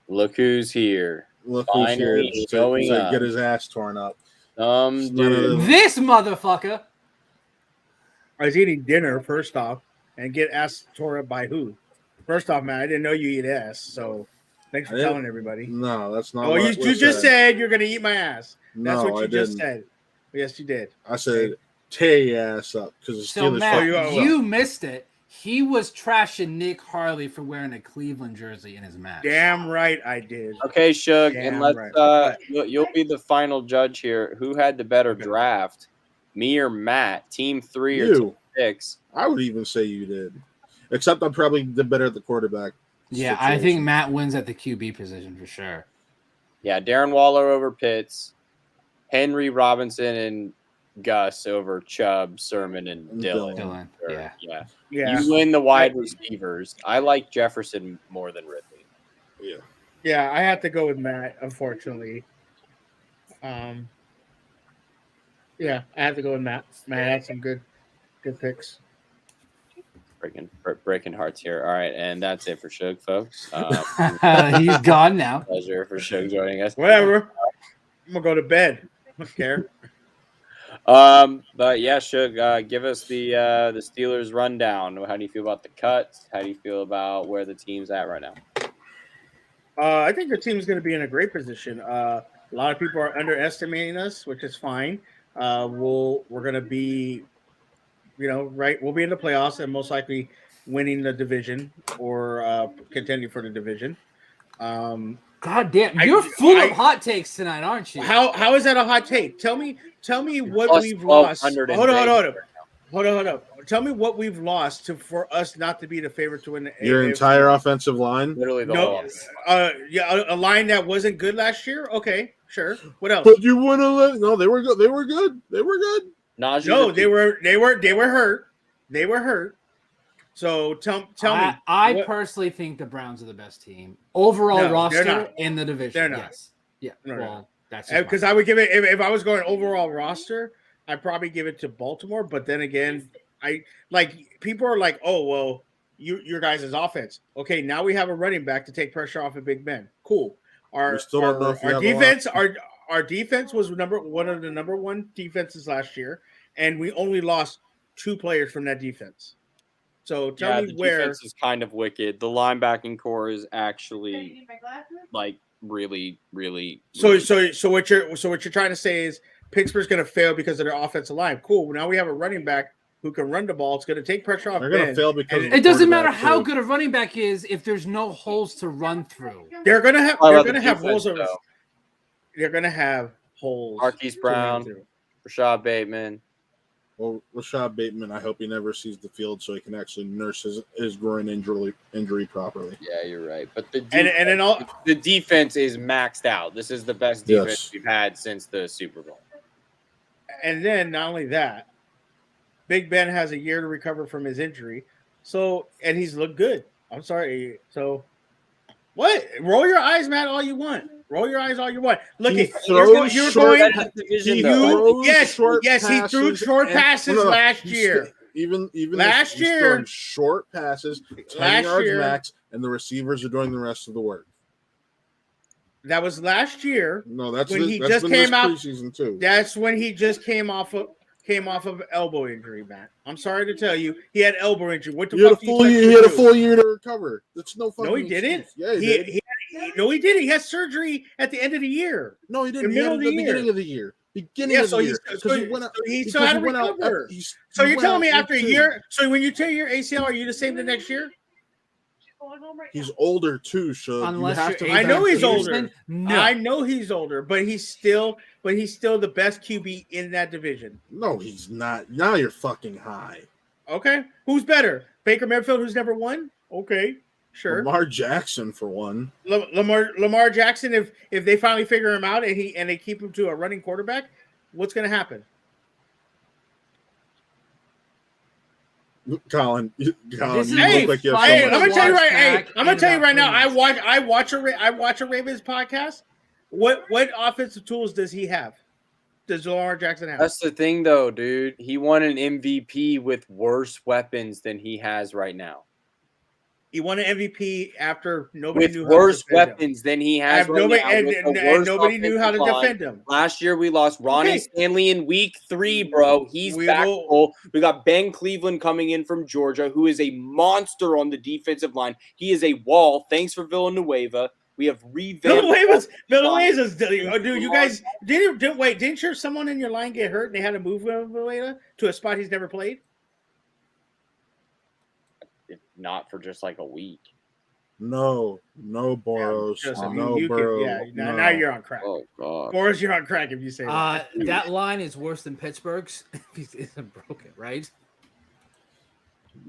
Look who's here. Look who's here to get his ass torn up. This motherfucker. I was eating dinner first off, and get ass torn up by who? First off, man, I didn't know you eat ass, so thanks for telling everybody. No, that's not. Oh, you just said you're gonna eat my ass. That's what you just said. Yes, you did. I said tear ass up because the Steelers. Matt, you missed it. He was trashing Nick Harley for wearing a Cleveland jersey in his match. Damn right I did. Okay, Shug, and let's you'll be the final judge here. Who had the better draft, me or Matt? Team 3 or Team 6? I would even say you did, except I'm probably the better at the quarterback. Yeah, situation. I think Matt wins at the QB position for sure. Yeah, Darren Waller over Pitts, Henry, Robinson, and Gus over Chubb, Sermon, and Dillon. Yeah. You win the wide receivers. I like Jefferson more than Ridley. Yeah, I have to go with Matt, unfortunately. I have to go with Matt. Matt had some good picks. Breaking hearts here. All right, and that's it for Shug, folks. He's gone now. Pleasure for Shug joining us. Whatever. I'm gonna go to bed. I don't care. But yeah, Shug, give us the Steelers rundown. How do you feel about the cuts? How do you feel about where the team's at right now? I think the team's going to be in a great position. A lot of people are underestimating us, which is fine. We're going to be right? We'll be in the playoffs and most likely winning the division or contending for the division. God damn, you're full of hot takes tonight, aren't you? How is that a hot take? Tell me what Plus we've lost. 1,200 in Hold on. Vegas. Hold on. Tell me what we've lost for us not to be the favorite to win the Your AFC. entire offensive line. Literally the whole. A line that wasn't good last year. Okay, sure. What else? But you want to let? No, they were good. They were good. They were good. Najee No, they were hurt. They were hurt. So tell me. I personally think the Browns are the best team overall roster in the division. They're not. Yes. Yeah. No, well, that's because I would give it if I was going overall roster, I'd probably give it to Baltimore. But then again, people are like, oh well, your guys' offense. Okay, now we have a running back to take pressure off of Big Ben. Cool. Our defense was one of the number one defenses last year, and we only lost 2 players from that defense. So tell me where defense is kind of wicked. The linebacking core is actually like really. So what you're trying to say is Pittsburgh's going to fail because of their offensive line. Cool. Now we have a running back who can run the ball. It's going to take pressure off. They're going to fail because it doesn't matter how good a running back is if there's no holes to run through. They're going to have holes. They're going to have holes. Marquise Brown, Rashad Bateman. Well, Rashad Bateman, I hope he never sees the field so he can actually nurse his groin injury properly. Yeah, you're right. But the defense is maxed out. This is the best defense we've had since the Super Bowl. And then not only that, Big Ben has a year to recover from his injury. And he's looked good. I'm sorry. So what? Roll your eyes, Matt, all you want. Roll your eyes all you want. Look, he threw short passes last year. Even last year, short passes, 10 yards max, and the receivers are doing the rest of the work. That was last year. No, that's when he just came out preseason too. That's when he just came off of elbow injury, Matt. I'm sorry to tell you, he had elbow injury. What the fuck? He had a full year to recover. That's no fucking. No, he didn't. Yeah, he did. He didn't. He had surgery at the end of the year. No, he didn't. He had it at the beginning of the year. He still had to recover. So you're telling me after a year? So when you tear your ACL, are you the same the next year? He's older too, so I know he's older. No. I know he's older, but he's still the best QB in that division. No, he's not. Now you're fucking high. Okay, who's better? Baker Mayfield, who's never won? Okay, sure. Lamar Jackson for one. Lamar Jackson. If they finally figure him out and they keep him to a running quarterback, what's going to happen? Colin, you look like you have I'm gonna tell you right. Hey, I'm gonna tell you right now. I watch a Ravens podcast. What offensive tools does he have? Does Lamar Jackson have? That's the thing, though, dude. He won an MVP with worse weapons than he has right now. He won an MVP after nobody knew worse weapons than he has right now. And nobody knew how to defend him. Last year we lost Ronnie Stanley in week 3, bro. He's back full. We got Ben Cleveland coming in from Georgia, who is a monster on the defensive line. He is a wall. Thanks for Villanueva. We have revamped. Villanueva's dude. You guys didn't someone in your line get hurt and they had to move Villanueva to a spot he's never played? Not for just like a week. No, Boros. Burrow. Now you're on crack. Oh God, Boros, you're on crack if you say that. That line is worse than Pittsburgh's. It isn't broken, right?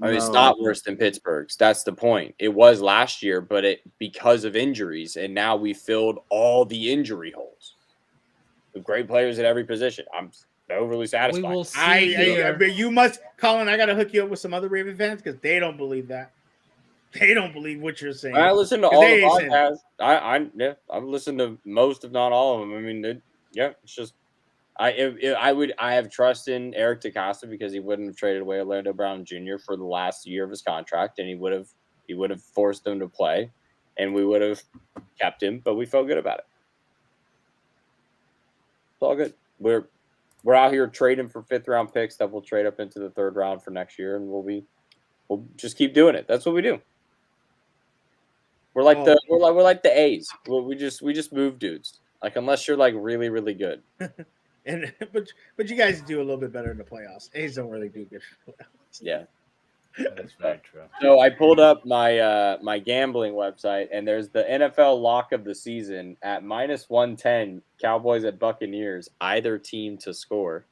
I mean, it's not worse than Pittsburgh's. That's the point. It was last year, but because of injuries, and now we filled all the injury holes with great players at every position. I'm overly satisfied. We will see but you must, Colin. I got to hook you up with some other Raven fans because they don't believe that. They don't believe what you're saying. I listen to all the podcasts. I've listened to most, if not all of them. I mean, it's just I have trust in Eric DeCosta because he wouldn't have traded away Orlando Brown Jr. for the last year of his contract, and he would have forced them to play, and we would have kept him. But we felt good about it. It's all good. We're out here trading for 5th round picks that we'll trade up into the 3rd round for next year, and we'll just keep doing it. That's what we do. We're like the A's. We just move dudes. Like unless you're like really really good. And but you guys do a little bit better in the playoffs. A's don't really do good. Yeah. That's very true. So I pulled up my my gambling website, and there's the NFL lock of the season at -110. Cowboys at Buccaneers, either team to score.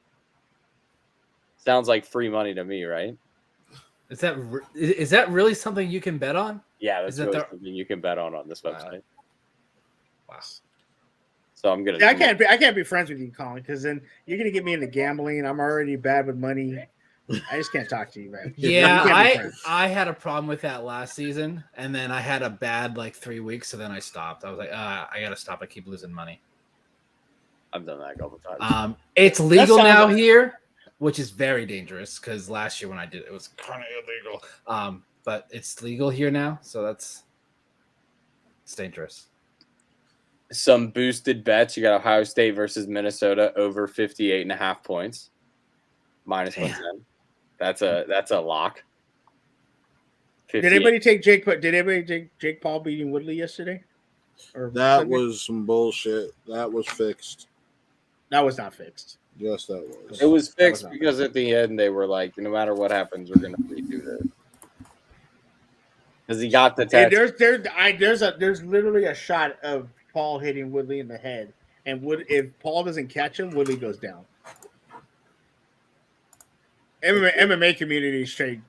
Sounds like free money to me, right? Is that really something you can bet on? Yeah, that's that really the- something you can bet on this Wow. website. Wow. So I'm gonna. Yeah, I can't be friends with you, Colin, because then you're gonna get me into gambling. I'm already bad with money. I just can't talk to you, man. Yeah, You can't be friends. I had a problem with that last season, and then I had a bad 3 weeks, so then I stopped. I was like, I gotta stop. I keep losing money. I've done that a couple times. It's legal sounds now like- here, which is very dangerous because last year when I did it, it was kind of illegal. But it's legal here now, so it's dangerous. Some boosted bets. You got Ohio State versus Minnesota over 58.5 points. -110. That's a lock. Did anybody take Jake Paul beating Woodley yesterday? Or That Sunday? was some bullshit. That was fixed. That was not fixed. Yes, that was. It was fixed not because at the end they were like, no matter what happens, we're gonna redo this. Because he got the Hey, test. there's literally a shot of Paul hitting Woodley in the head, and if Paul doesn't catch him, Woodley goes down. MMA community straight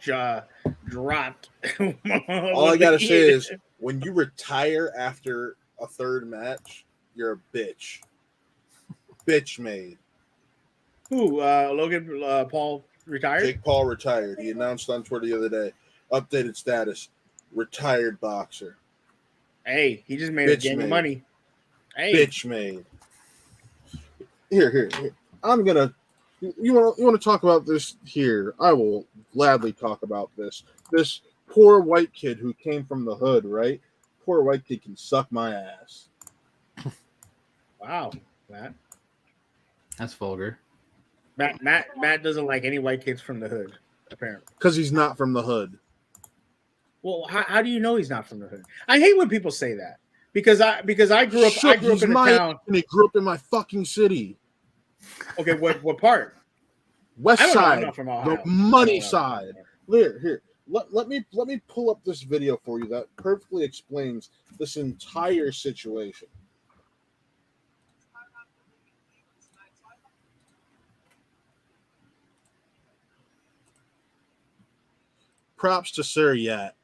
dropped. All I gotta say is, when you retire after a third match, you're a bitch. Bitch made. Who? Logan Paul retired. Jake Paul retired. He announced on Twitter the other day. Updated status. Retired boxer. Hey, he just made a Bitch game of made. money. Hey, Bitch made. Here. I'm gonna. You want to talk about this here? I will gladly talk about this. This poor white kid who came from the hood, right? Poor white kid can suck my ass. wow, Matt. That's vulgar. Matt doesn't like any white kids from the hood, apparently. Because he's not from the hood. Well, how do you know he's not from the hood? I hate when people say that because I grew up He's in a my town. and he grew up in my fucking city. Okay, what part? West I don't know, I'm side, not from Ohio. the money I don't know. side. Here. Let me pull up this video for you that perfectly explains this entire situation. Props to Sir Yat.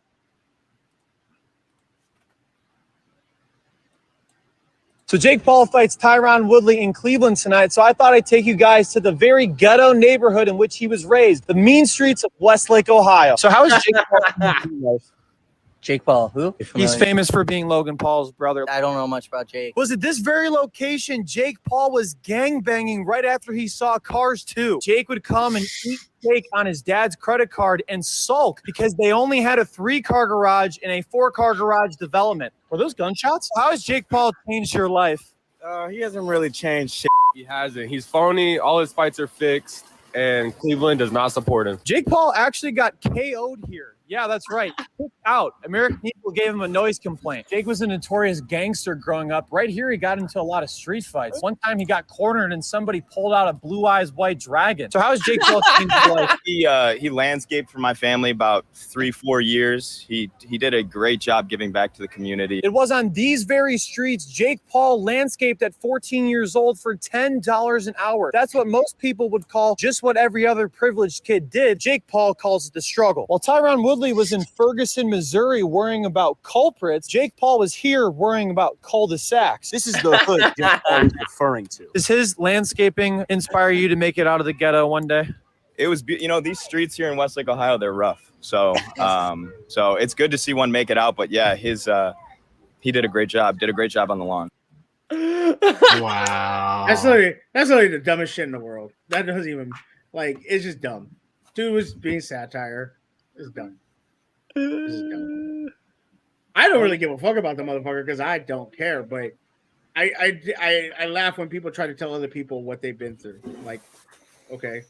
So Jake Paul fights Tyron Woodley in Cleveland tonight. So I thought I'd take you guys to the very ghetto neighborhood in which he was raised, the mean streets of Westlake, Ohio. So how is Jake Paul? Jake Paul, who? He's famous for being Logan Paul's brother. I don't know much about Jake. Was at this very location Jake Paul was gangbanging right after he saw Cars 2. Jake would come and eat cake on his dad's credit card and sulk because they only had a 3-car garage and a 4-car garage development. Were those gunshots? How has Jake Paul changed your life? He hasn't really changed shit. He hasn't. He's phony. All his fights are fixed, and Cleveland does not support him. Jake Paul actually got KO'd here. Yeah, that's right. Kicked out. American Eagle gave him a noise complaint. Jake was a notorious gangster growing up. Right here, he got into a lot of street fights. One time, he got cornered and somebody pulled out a Blue Eyes White Dragon. So how is Jake Paul changed his life? He landscaped for my family about 3-4 years. He did a great job giving back to the community. It was on these very streets Jake Paul landscaped at 14 years old for $10 an hour. That's what most people would call just what every other privileged kid did. Jake Paul calls it the struggle. While Tyron Woodley was in Ferguson, Missouri worrying about culprits, Jake Paul was here worrying about cul-de-sacs. This is the hood Jake Paul was referring to. Does his landscaping inspire you to make it out of the ghetto one day? It was, these streets here in Westlake, Ohio, they're rough. So, so it's good to see one make it out. But yeah, he did a great job. Did a great job on the lawn. Wow. That's literally the dumbest shit in the world. That doesn't even it's just dumb. Dude was being satire. It's dumb. This is dumb. I don't really give a fuck about the motherfucker because I don't care, but I laugh when people try to tell other people what they've been through. Like, okay,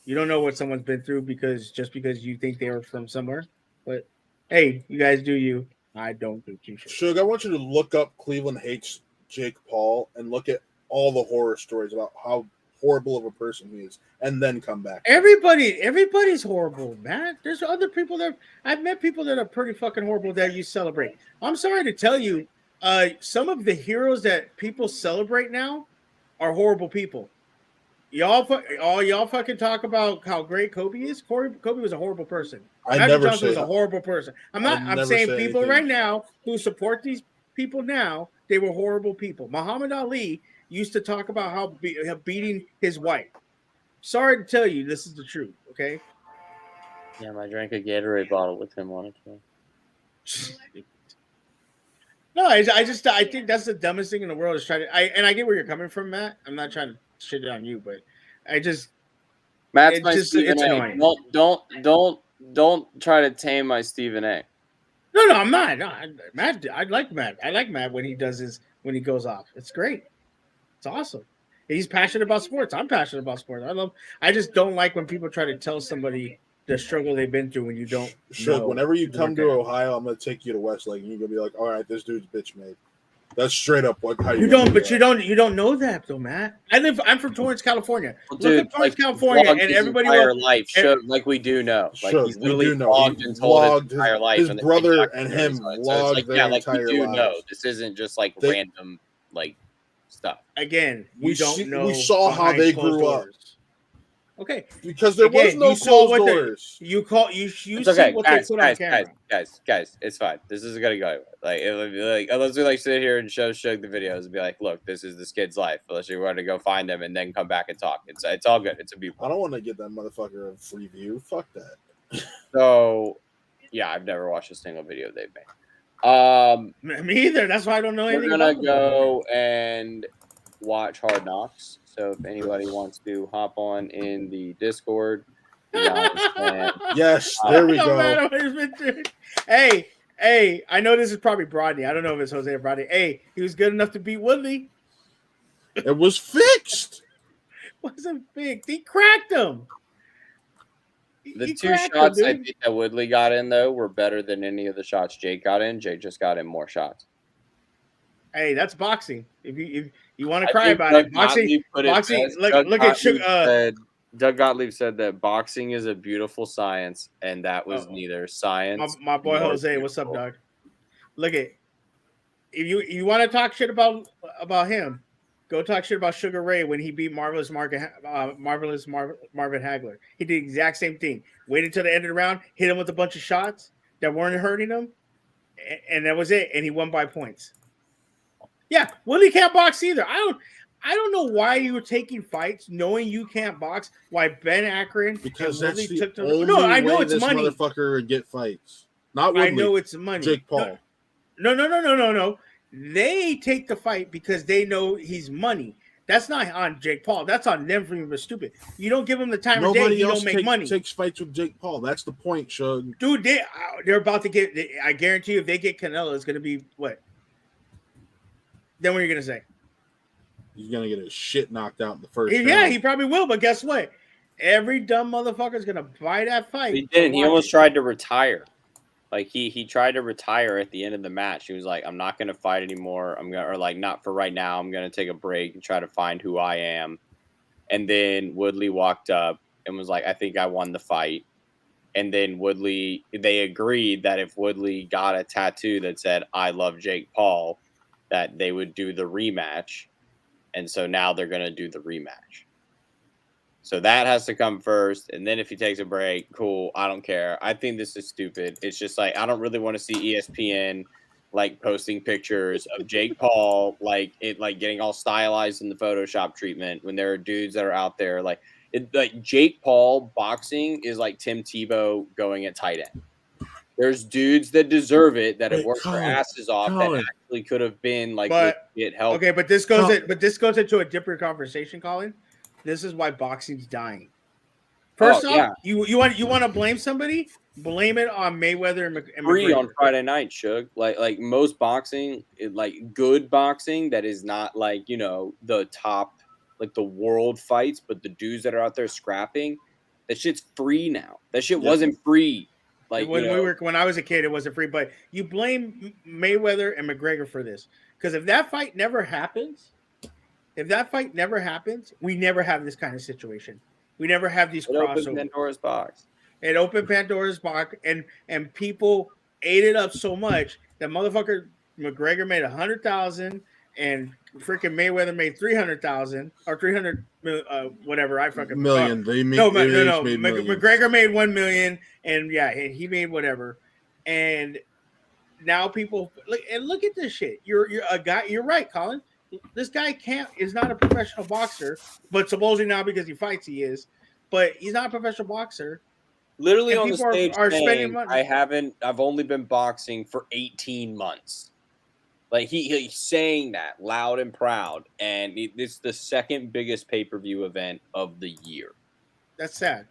you don't know what someone's been through because you think they were from somewhere. But hey, you guys do you. I don't do shit. Suge, I want you to look up Cleveland hates Jake Paul and look at all the horror stories about how horrible of a person he is, and then come back. Everybody's horrible, man. There's other people that I've met people that are pretty fucking horrible that you celebrate. I'm sorry to tell you, some of the heroes that people celebrate now are horrible people. Y'all fucking talk about how great Kobe is. Kobe was a horrible person. Magic Johnson was a horrible person. I'm saying people right now who support these people now, they were horrible people. Muhammad Ali used to talk about how beating his wife. Sorry to tell you, this is the truth. Okay. Yeah, I drank a Gatorade bottle with him on it. No, I think that's the dumbest thing in the world is trying to. I get where you're coming from, Matt. I'm not trying to shit it on you, but Matt's my Stephen A. Don't try to tame my Stephen A. No, I'm not. No, Matt, I like Matt. I like Matt when he goes off. It's great. It's awesome. He's passionate about sports. I'm passionate about sports. I just don't like when people try to tell somebody the struggle they've been through when you don't. Sure. Whenever you come to Ohio, I'm gonna take you to Westlake, and you're gonna be like, "All right, this dude's bitch made." That's straight up what how you don't. But you don't know that though, Matt. I'm from Torrance, California. Well, dude, look at Torrance, California, and everybody entire life showed, like we do know. Like he's literally vlogged and told his entire life. His brother and him vlogged their entire we do lives. know. This isn't just like random like stuff. Again, we don't know. We saw how they grew up. Okay, because there was no closed doors. You see okay. what they put on camera. Guys, it's fine. This is gonna go like it would be like unless we like sit here and show the videos and be like, look, this is this kid's life. Unless you want to go find them and then come back and talk. It's all good. It's a beautiful. I don't want to get that motherfucker a free view. Fuck that. So, yeah, I've never watched a single video they've made. Me either. That's why I don't know anything. We're gonna go and watch Hard Knocks. So if anybody wants to hop on in the Discord, yes, there we go. Hey, I know this is probably Brodney. I don't know if it's Jose or Brodney. Hey, he was good enough to beat Woodley. It was fixed. Wasn't fixed. He cracked him. The two shots I think that Woodley got in though were better than any of the shots Jake got in. Jake just got in more shots. Hey, that's boxing. If you want to cry about it, boxing. Look at Sugar. Doug Gottlieb said that boxing is a beautiful science, and that was neither science. My boy Jose, beautiful. What's up, Doug? Look at if you want to talk shit about him, go talk shit about Sugar Ray when he beat Marvelous Marvin Hagler. He did the exact same thing. Waited till the end of the round, hit him with a bunch of shots that weren't hurting him, and that was it. And he won by points. Yeah, Willie can't box either. I don't know why you were taking fights knowing you can't box. Why Ben Ackren because that's the took only I know way it's this money. Motherfucker would get fights. Not Woodley. I know it's money. Jake Paul. No. They take the fight because they know he's money. That's not on Jake Paul. That's on them for being stupid. You don't give him the time of day. You don't make money. Takes fights with Jake Paul. That's the point, Shug. Dude, they're about to get. I guarantee you, if they get Canelo, it's going to be what? Then what are you going to say? He's going to get his shit knocked out in the first round. Yeah, he probably will. But guess what? Every dumb motherfucker is going to buy that fight. He didn't. He almost tried to retire. Like he tried to retire at the end of the match. He was like, "I'm not going to fight anymore. Not for right now. I'm going to take a break and try to find who I am." And then Woodley walked up and was like, "I think I won the fight." And then they agreed that if Woodley got a tattoo that said "I love Jake Paul," that they would do the rematch. And so now they're going to do the rematch. So that has to come first. And then if he takes a break, cool. I don't care. I think this is stupid. It's just like, I don't really want to see ESPN like posting pictures of Jake Paul, getting all stylized in the Photoshop treatment when there are dudes that are out there. Like Jake Paul boxing is like Tim Tebow going at tight end. There's dudes that deserve it that have worked their asses off that actually could have been get help. Okay, but this goes into a different conversation, Colin. This is why boxing's dying. First off, you want to blame somebody? Blame it on Mayweather and McGregor. On Friday night, Shug. Like most boxing, good boxing that is not the top, like the world fights, but the dudes that are out there scrapping, that shit's free now. That shit wasn't free. Like when I was a kid, it wasn't free. But you blame Mayweather and McGregor for this because if that fight never happens, If that fight never happens, we never have this kind of situation. We never have these It opened crossovers. Pandora's box. It opened Pandora's box, and people ate it up so much that motherfucker McGregor made 100,000 and freaking Mayweather made 300,000 or 300 whatever. I fucking million. forgot. They made, no. McGregor made 1 million, and he made whatever. And now people look at this shit. You're a guy. You're right, Colin. This guy is not a professional boxer, but supposedly now because he fights, he is. But he's not a professional boxer. Literally And on the people stage are saying, spending money. I've only been boxing for 18 months. Like he's saying that loud and proud, and it's the second biggest pay-per-view event of the year. That's sad.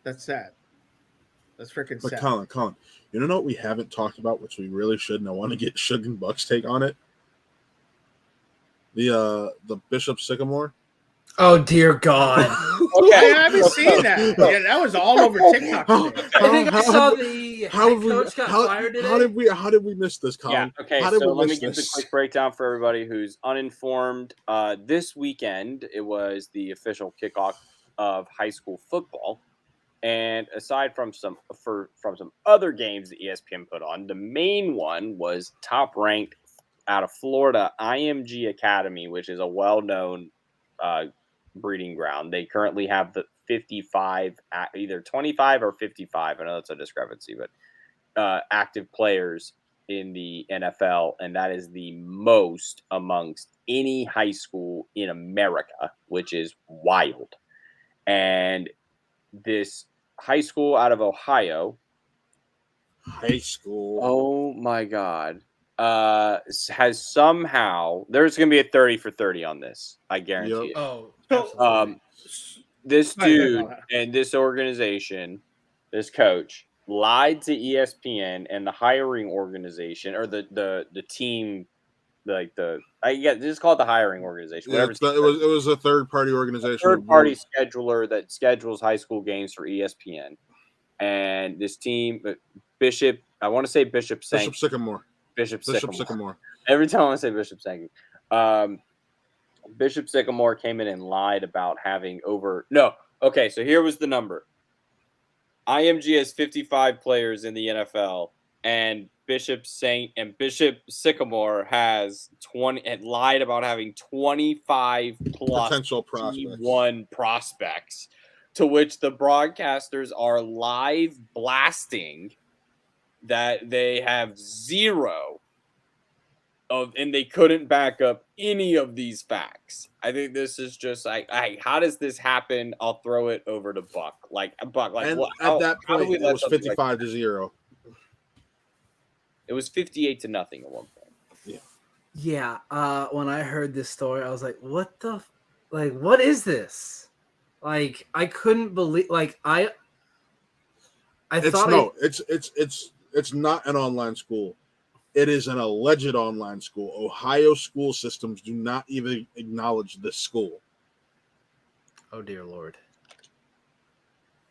That's freaking But sad. Colin, you know what we haven't talked about, which we really should, and I want to get Suge and Buck's take on it? The Bishop Sycamore. Oh dear God! Okay, I haven't seen that. Yeah, that was all over TikTok today. I think I saw the head coach got fired today. How did we miss this, Colin? Yeah, okay, so let me give the quick breakdown for everybody who's uninformed. This weekend, it was the official kickoff of high school football. And aside from some other games that ESPN put on, the main one was top-ranked out of Florida, IMG Academy, which is a well-known breeding ground. They currently have the 55, either 25 or 55. I know that's a discrepancy, but active players in the NFL, and that is the most amongst any high school in America, which is wild. And this high school out of Ohio, oh my God, has somehow, there's going to be a 30 for 30 on this. I guarantee it. Oh, this dude and this organization, this coach, lied to ESPN and the hiring organization, or the team, just call it the hiring organization. Yeah, it was a third party organization. Third party scheduler that schedules high school games for ESPN. And this team, Bishop, I want to say Bishop Sycamore. Bishop Sycamore. Every time I say Bishop Sycamore. Bishop Sycamore came in and lied about having okay, so here was the number. IMG has 55 players in the NFL, and Bishop Sycamore has 20 and lied about having 25 plus potential prospects. T1 prospects, to which the broadcasters are live blasting that they have zero of, and they couldn't back up any of these facts. I think this is just like, how does this happen? I'll throw it over to Buck. And at that point, it was 55 to 0. It was 58 to nothing at one point. Yeah. When I heard this story, I was like, what is this? Like, I couldn't believe, it's not an online school. It is an alleged online school. Ohio school systems do not even acknowledge this school. Oh dear Lord!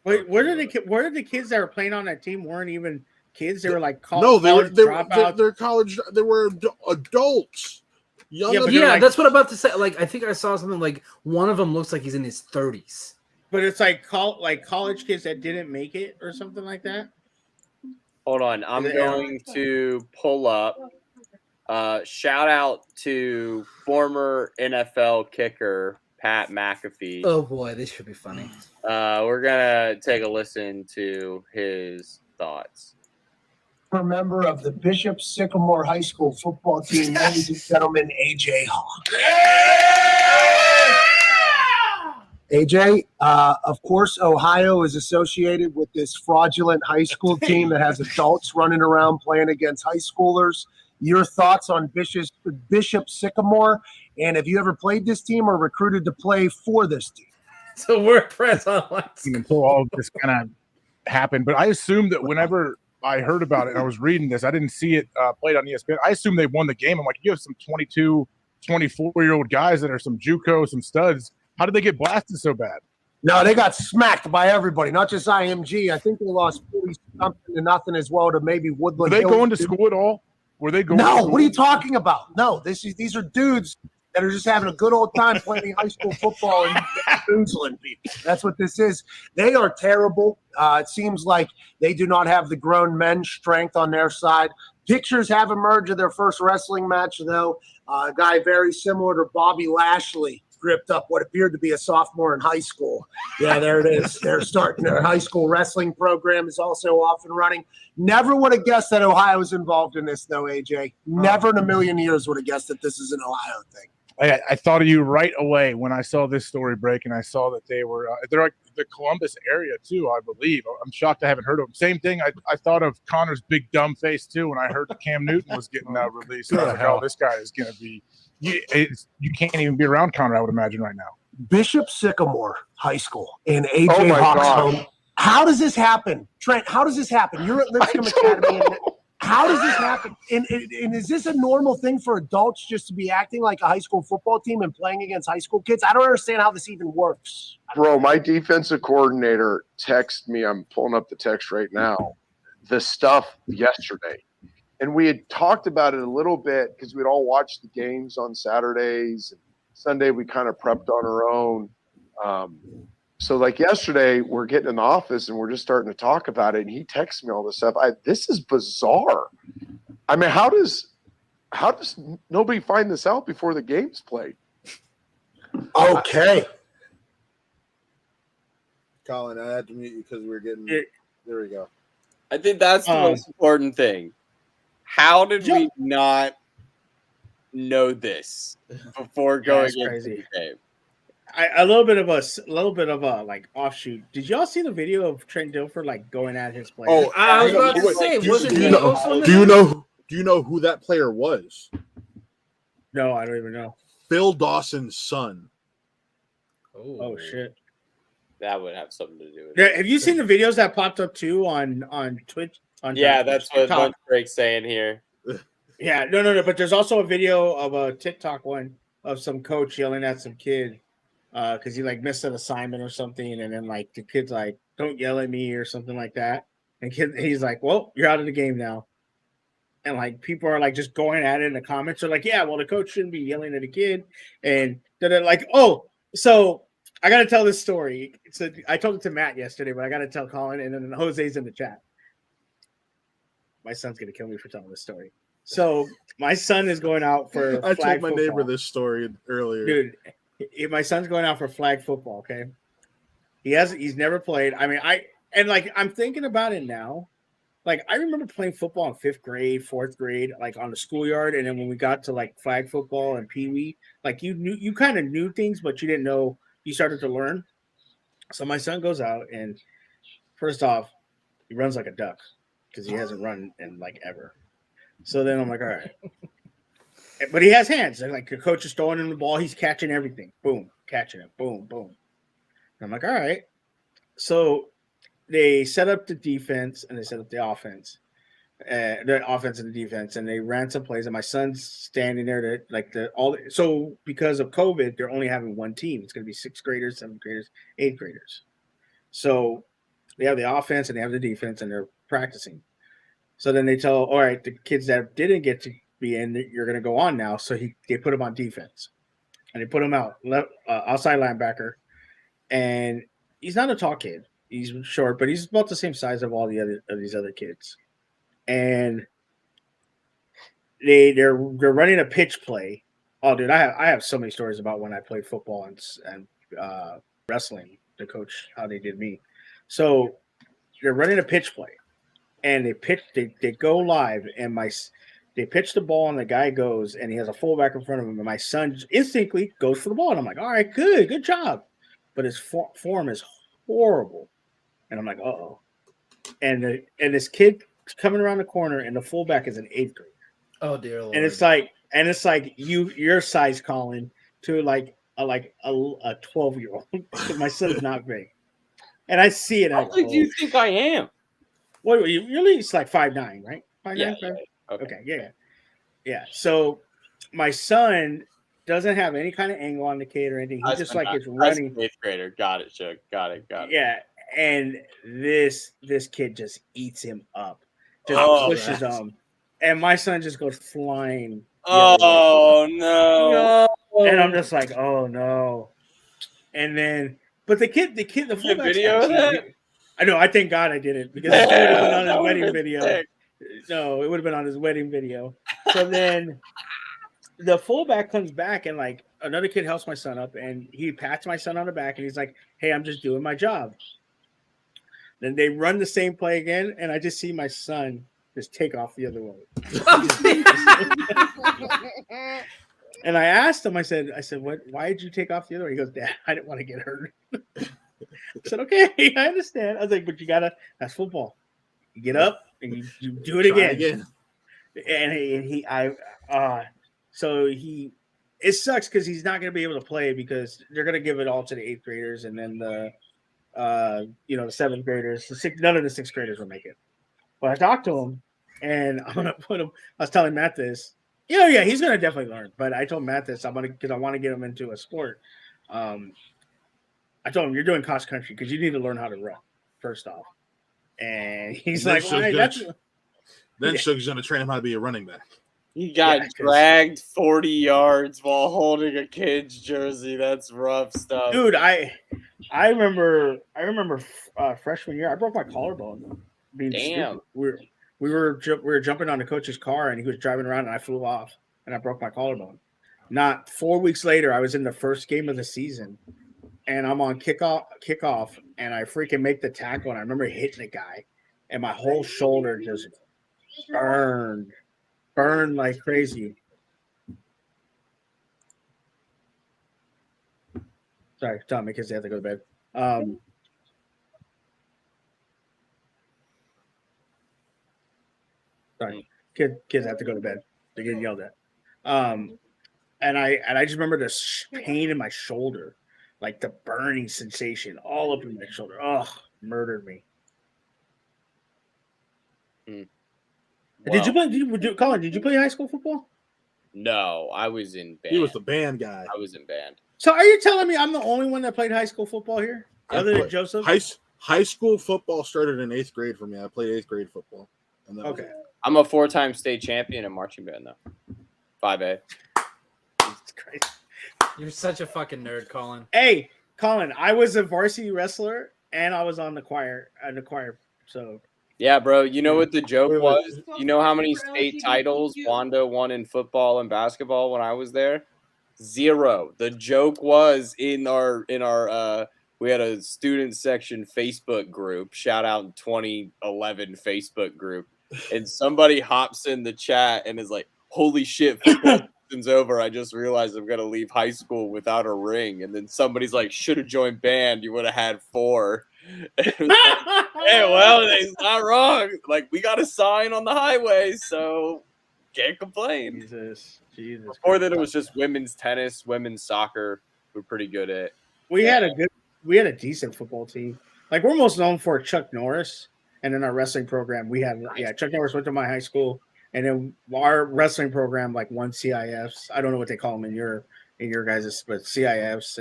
Wait, where did the kids that were playing on that team weren't even kids? They were like they're college. They were adults. That's what I'm about to say. Like, I think I saw something like one of them looks like he's in his 30s. But it's like college kids that didn't make it or something like that. Hold on, I'm going to pull up. Shout out to former NFL kicker Pat McAfee. Oh boy, this should be funny. We're gonna take a listen to his thoughts. Member of the Bishop Sycamore High School football team, ladies and gentlemen, AJ Hawk. AJ, of course, Ohio is associated with this fraudulent high school team that has adults running around playing against high schoolers. Your thoughts on Bishop Sycamore, and have you ever played this team or recruited to play for this team? So WordPress online until all of this kind of happened, but I assumed that whenever I heard about it and I was reading this, I didn't see it played on ESPN. I assumed they won the game. I'm like, you have some 22, 24-year-old guys that are some JUCO, some studs. How did they get blasted so bad? No, they got smacked by everybody, not just IMG. I think they lost 40-something to nothing as well to maybe Woodland. Were they going to school at all? Were they going? No, what are you talking about? No, these are dudes that are just having a good old time playing high school football and boozling people. That's what this is. They are terrible. It seems like they do not have the grown men strength on their side. Pictures have emerged of their first wrestling match, though. A guy very similar to Bobby Lashley gripped up what appeared to be a sophomore in high school. Yeah, there it is. They're starting their high school wrestling program is also off and running. Never would have guessed that Ohio was involved in this, though, AJ. Never in a million years would have guessed that this is an Ohio thing. I thought of you right away when I saw this story break, and I saw that they're like the Columbus area too, I believe. I'm shocked I haven't heard of them. Same thing. I thought of Connor's big dumb face too when I heard that Cam Newton was getting released. I was like, oh, this guy is going to be. You can't even be around Connor, I would imagine, right now. Bishop Sycamore High School in AJ Hawk's home. How does this happen, Trent? How does this happen? You're at Lipscomb Academy. How does this happen? And is this a normal thing for adults just to be acting like a high school football team and playing against high school kids? I don't understand how this even works. Bro, my defensive coordinator texted me. I'm pulling up the text right now. The stuff yesterday. And we had talked about it a little bit because we'd all watched the games on Saturdays. And Sunday, we kind of prepped on our own. So like yesterday, we're getting in the office and we're just starting to talk about it. And he texts me all this stuff. This is bizarre. I mean, how does nobody find this out before the game's played? Okay. Colin, I had to mute you because we were getting. There we go. I think that's the most important thing. How did we not know this before going into the game? A little bit of a like offshoot. Did y'all see the video of Trent Dilfer like going at his player? Oh, I was about to say, do you know who that player was? No, I don't even know. Phil Dawson's son. Oh shit. That would have something to do with Yeah, it. have you seen the videos that popped up too on Twitch? That's what Lunch Break's saying here. Yeah, no. But there's also a video of a TikTok one of some coach yelling at some kid because he like missed an assignment or something, and then like the kid's like, "Don't yell at me" or something like that, and he's like, "Well, you're out of the game now." And like people are like just going at it in the comments. They're like, "Yeah, well, the coach shouldn't be yelling at a kid," and they're like, "Oh, so." I got to tell this story. So I told it to Matt yesterday, but I got to tell Colin, and then Jose's in the chat. My son's going to kill me for telling this story. So my son is going out for I flag told my football. neighbor this story earlier. Dude, my son's going out for flag football, okay? He's never played. I mean, I'm thinking about it now. Like, I remember playing football in 5th grade, 4th grade, like on the schoolyard. And then when we got to like flag football and peewee, like you kind of knew things, but you didn't know. You started to learn. So my son goes out, and first off, he runs like a duck because he hasn't run in like ever. So then I'm like, all right. But he has hands. And like the coach is throwing him the ball. He's catching everything. Boom, catching it. Boom, boom. And I'm like, all right. So they set up the defense and they set up the offense. The offense and the defense, and they ran some plays, and my son's standing there so because of COVID, they're only having one team. It's going to be 6th graders, 7th graders, 8th graders. So they have the offense and they have the defense, and they're practicing. So then they tell, all right, the kids that didn't get to be in, you're going to go on now. So they put him on defense, and they put him out outside linebacker, and he's not a tall kid. He's short, but he's about the same size of all these other kids. And they're running a pitch play. Oh, dude, I have so many stories about when I played football and wrestling. The coach, how they did me. So they're running a pitch play, and they go live, and they pitch the ball, and the guy goes, and he has a fullback in front of him, and my son instinctively goes for the ball, and I'm like, all right, good job, but his form is horrible, and I'm like, uh-oh, and this kid coming around the corner, and the fullback is an 8th grader. Oh dear Lord. And it's like your size, Colin, to like a 12-year-old. My son is not big, and I see it. How big do you think I am? What you're at least like 5'9", right? 5'9", Yeah. 5'9"? Okay, yeah. So my son doesn't have any kind of angle on the kid or anything. He just like is running. 8th grader. Got it, Chuck. Got it. Yeah, and this kid just eats him up. Just pushes him, and my son just goes flying Oh no! And I'm just like, oh no. And then, but the fullback's video of that? I know. I thank God I did it because it would have been on That his would've wedding been video. sick. No, it would have been on his wedding video. So then the fullback comes back and like another kid helps my son up and he pats my son on the back and he's like, "Hey, I'm just doing my job." Then they run the same play again, and I just see my son just take off the other way. And I asked him, I said, "What? Why did you take off the other way?" He goes, "Dad, I didn't want to get hurt." I said, "Okay, I understand." I was like, "But you gotta. That's football. You get up and you do it again." So it sucks because he's not going to be able to play because they're going to give it all to the 8th graders and then the 7th graders. None of the 6th graders will make it. But I talked to him and I'm going to put him. I was telling Matt this. Yeah, he's going to definitely learn. But I told Matt this. Because I want to get him into a sport. I told him you're doing cross country because you need to learn how to run first off. And he's like, then Sugar's going to train him how to be a running back. You got dragged 40 yards while holding a kid's jersey. That's rough stuff, dude. I remember freshman year, I broke my collarbone. Damn. We were jumping on the coach's car, and he was driving around, and I flew off, and I broke my collarbone. Not 4 weeks later, I was in the first game of the season, and I'm on kickoff, and I freaking make the tackle, and I remember hitting the guy, and my whole shoulder just burned like crazy. Sorry, Tommy, because they have to go to bed. Sorry, kids have to go to bed. They get yelled at. And I just remember this pain in my shoulder, like the burning sensation all up in my shoulder. Oh, murdered me. Wow. Did you play? Colin, did you play high school football? No, I was in band. He was the band guy. I was in band. So are you telling me I'm the only one that played high school football here, other than Joseph? High school football started in 8th grade for me. I played 8th grade football. And okay. I'm a 4-time state champion in marching band, though. 5A. It's crazy. You're such a fucking nerd, Colin. Hey, Colin, I was a varsity wrestler and I was on the choir. So yeah, bro. You know what the joke was? You know how many state titles Wanda won in football and basketball when I was there? 0. The joke was in our we had a student section Facebook group. Shout out 2011 Facebook group. And somebody hops in the chat and is like, "Holy shit, football season's over. I just realized I'm gonna leave high school without a ring." And then somebody's like, "Should have joined band. You would have had 4." Like, hey, well, he's not wrong. Like, we got a sign on the highway, so can't complain. Jesus. Before then, it was just women's tennis, women's soccer. We're pretty good at. We had a decent football team. Like, we're most known for Chuck Norris, and in our wrestling program, we had Chuck Norris went to my high school, and then our wrestling program like won CIFs. I don't know what they call them in your guys', but CIFs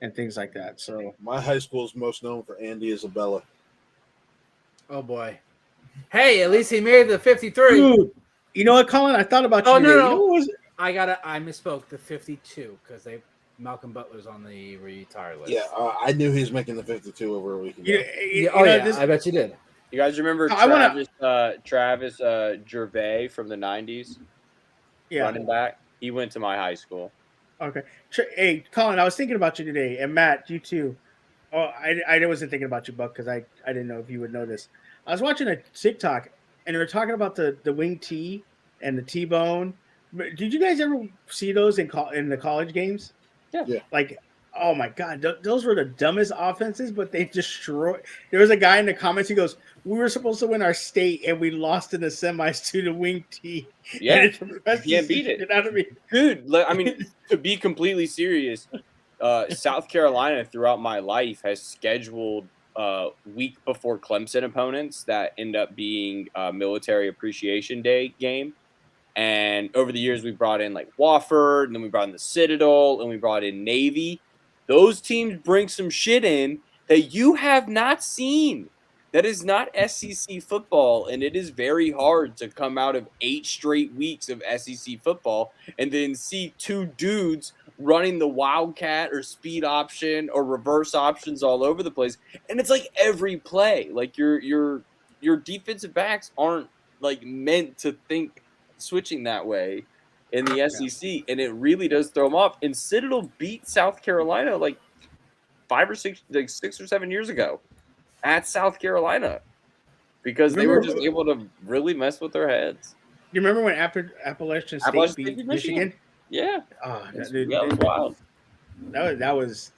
and things like that. So my high school is most known for Andy Isabella. Oh boy. Hey, at least he made the 53. Dude, you know what, Colin? I thought about you. Oh, no. You know what was it? I misspoke. The 52 because Malcolm Butler's on the retire list. Yeah, I knew he was making the 52 over a week ago. I bet you did. You guys remember Travis Gervais from the 90s? Yeah. Running back. He went to my high school. Okay. Hey, Colin, I was thinking about you today, and Matt, you too. Oh, I wasn't thinking about you, Buck, because I didn't know if you would know this. I was watching a TikTok, and they were talking about the wing T and the T-bone. Did you guys ever see those in the college games? Yeah. Like, oh my God, those were the dumbest offenses, but they destroyed. There was a guy in the comments. He goes, "We were supposed to win our state, and we lost in the semis to the wing T." Yeah, you can't beat it. Out of me. Dude, I mean, to be completely serious, South Carolina throughout my life has scheduled week before Clemson opponents that end up being Military Appreciation Day game. And over the years, we brought in like Wofford, and then we brought in the Citadel, and we brought in Navy. Those teams bring some shit in that you have not seen. That is not SEC football, and it is very hard to come out of 8 straight weeks of SEC football and then see 2 dudes running the wildcat or speed option or reverse options all over the place. And it's like every play. Like your defensive backs aren't like meant to think switching that way in the SEC, and it really does throw them off. And Citadel beat South Carolina like 6 or 7 years ago at South Carolina because they were just able to really mess with their heads. You remember when Appalachian State beat Michigan? Yeah. Oh, that was wild. That was.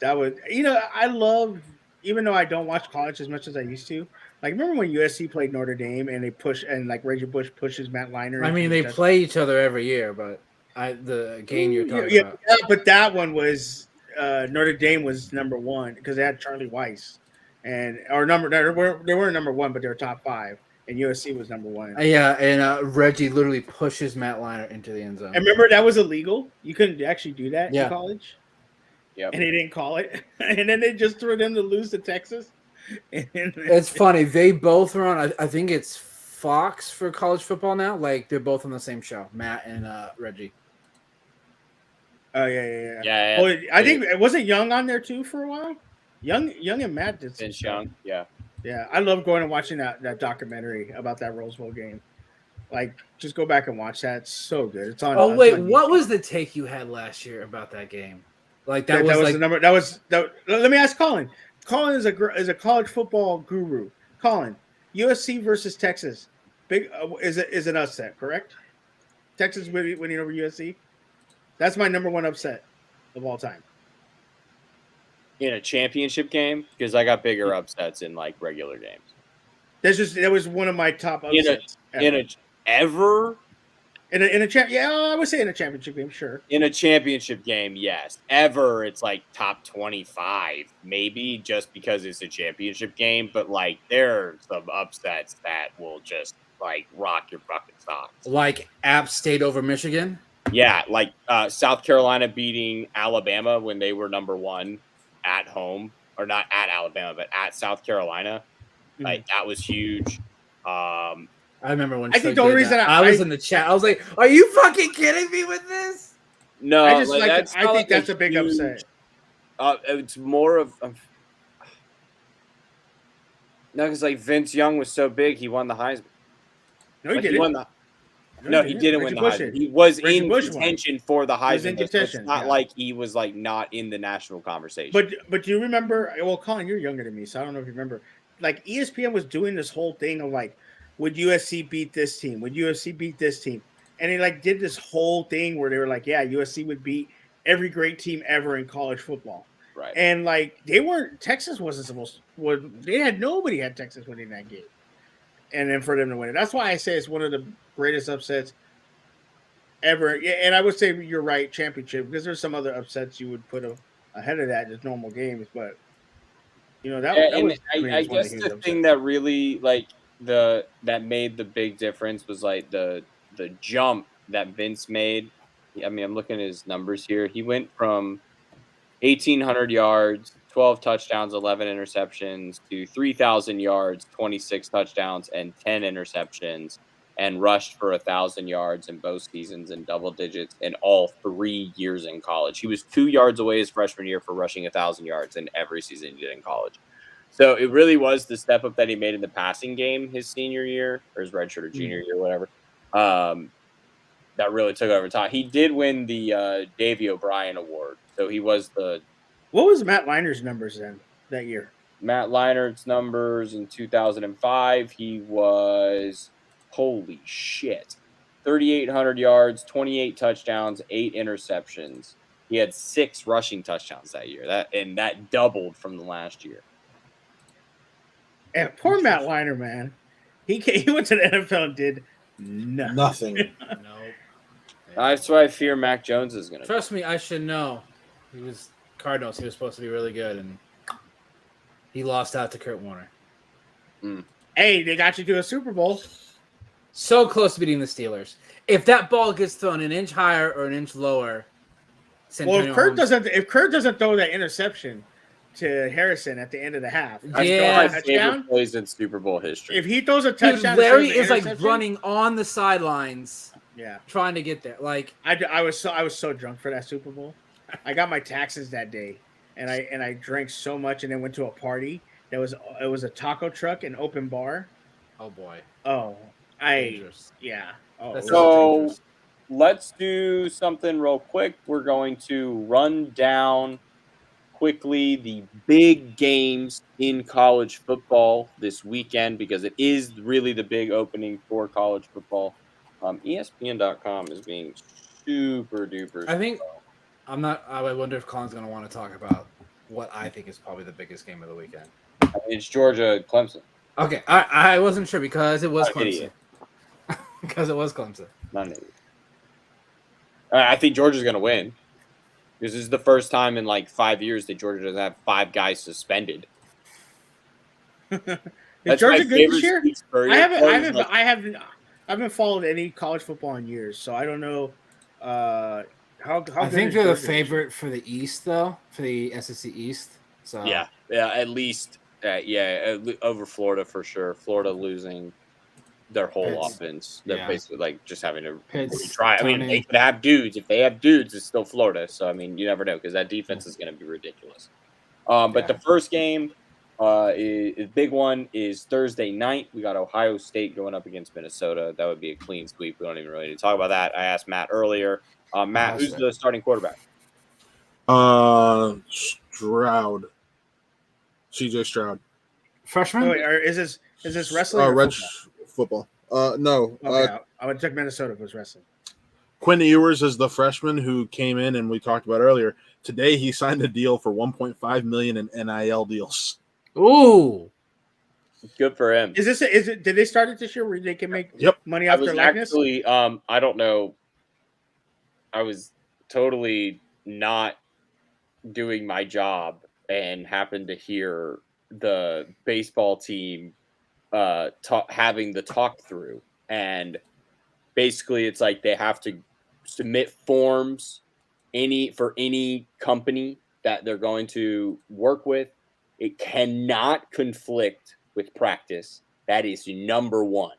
You know, I love, even though I don't watch college as much as I used to. Like, remember when USC played Notre Dame and they push and like Reggie Bush pushes Matt Leinart? I mean, they play each other every year, but the game you're talking about. Yeah, but that one was Notre Dame was number 1 because they had Charlie Weiss, they weren't number 1, but they were top 5, and USC was number 1. Yeah, and Reggie literally pushes Matt Leinart into the end zone. I remember that was illegal. You couldn't actually do that in college. Yeah, and they didn't call it, and then they just threw them to lose to Texas. It's funny. They both are on. I think it's Fox for college football now. Like they're both on the same show, Matt and Reggie. Oh yeah. Well, I think it wasn't Young on there too for a while. Young and Matt did. Vince Young, yeah. I love going and watching that documentary about that Rose Bowl game. Like, just go back and watch that. It's so good. It's on. Oh wait, what was the take you had last year about that game? Like that was like the number. That was. Let me ask Colin. Colin is a college football guru. Colin, USC versus Texas, is an upset, correct? Texas winning over USC. That's my number 1 upset of all time. In a championship game, because I got bigger upsets in like regular games. That was one of my top upsets. I would say in a championship game, sure. In a championship game, yes. Ever, it's like top 25, maybe, just because it's a championship game. But like, there are some upsets that will just like rock your fucking socks. Like App State over Michigan. Yeah, like South Carolina beating Alabama when they were number 1 at home, or not at Alabama, but at South Carolina. Like that was huge. I remember when I think the only reason I was in the chat, I was like, "Are you fucking kidding me with this?" No, I think that's a big upset. It's more of no, because like Vince Young was so big, he won the Heisman. No, he didn't. He didn't win the Heisman. He was in contention for the Heisman. It's not like he was like not in the national conversation. But do you remember? Well, Colin, you're younger than me, so I don't know if you remember. Like ESPN was doing this whole thing of like, would USC beat this team? Would USC beat this team? And they like did this whole thing where they were like, yeah, USC would beat every great team ever in college football. Right. And like Texas wasn't supposed to. Nobody had Texas winning that game. And then for them to win it. That's why I say it's one of the greatest upsets ever. Yeah, and I would say you're right, championship, because there's some other upsets you would put ahead of that, just normal games. But you know, that was I guess the thing that really like that made the big difference was like the jump that Vince made. I mean, I'm looking at his numbers here. He went from 1,800 yards, 12 touchdowns, 11 interceptions, to 3,000 yards, 26 touchdowns, and 10 interceptions, and rushed for 1,000 yards in both seasons in double digits in all 3 years in college. He was 2 yards away his freshman year for rushing 1,000 yards in every season he did in college. So it really was the step up that he made in the passing game his senior year, or his redshirt or junior year, whatever, that really took over top. He did win the Davey O'Brien Award. So he was the... What was Matt Leinert's numbers then that year? Matt Leinert's numbers in 2005, he was, holy shit, 3,800 yards, 28 touchdowns, 8 interceptions. He had 6 rushing touchdowns that year. That doubled from the last year. And poor Matt Leinart, man. He went to the NFL and did nothing. No. That's why I fear Mac Jones is going to. Trust me, I should know. He was Cardinals. He was supposed to be really good, and he lost out to Kurt Warner. Hey, they got you to a Super Bowl. So close to beating the Steelers. If that ball gets thrown an inch higher or an inch lower, if Kurt doesn't throw that interception, to Harrison at the end of the half. That's Yeah. one of Throws my a favorite touchdown. plays in Super Bowl history. If he throws a Dude, touchdown, Larry throws an is like interception- running on the sidelines, Yeah, trying to get there. Like I was so drunk for that Super Bowl. I got my taxes that day, and I drank so much, and then went to a party. It was a taco truck and open bar. oh boy, Oh, dangerous. yeah. Oh, That's it was So dangerous. let's do something real quick. We're going to run down quickly the big games in college football this weekend because it is really the big opening for college football. ESPN.com is being super duper. I think I wonder if Colin's going to want to talk about what I think is probably the biggest game of the weekend. It's Georgia Clemson. Okay, I wasn't sure because it was Not an Clemson. idiot. Because it was Clemson. Not an idiot. I think Georgia's going to win. This is the first time in like 5 years that Georgia doesn't have 5 guys suspended. Is That's Georgia my good favorite this year? Steve Spurrier I quote. haven't followed any college football in years, so I don't know. How I good think is they're the Georgia? favorite for the East, though, for the SEC East. So Yeah, at least, over Florida for sure. Florida losing their whole Pitts. offense. They're Yeah. basically like just having to Pitts, try. I mean, Tony. they could have dudes. If they have dudes, it's still Florida. So I mean, you never know because that defense is going to be ridiculous. But the first game, is big one is Thursday night. We got Ohio State going up against Minnesota. That would be a clean sweep. We don't even really need to talk about that. I asked Matt earlier. Matt, who's the starting quarterback? Stroud. CJ Stroud. Freshman? Wait, is this wrestling? or Red football? football. No. Okay, I would took Minnesota was wrestling. Quinn Ewers is the freshman who came in and we talked about earlier. Today he signed a deal for $1.5 million in NIL deals. Ooh, good for him. Is it? Did they start it this year where they can make money I off was their likeness? actually, I don't know. I was totally not doing my job and happened to hear the baseball team having the talk through, and basically it's like they have to submit forms for any company that they're going to work with. It cannot conflict with practice. That is number one.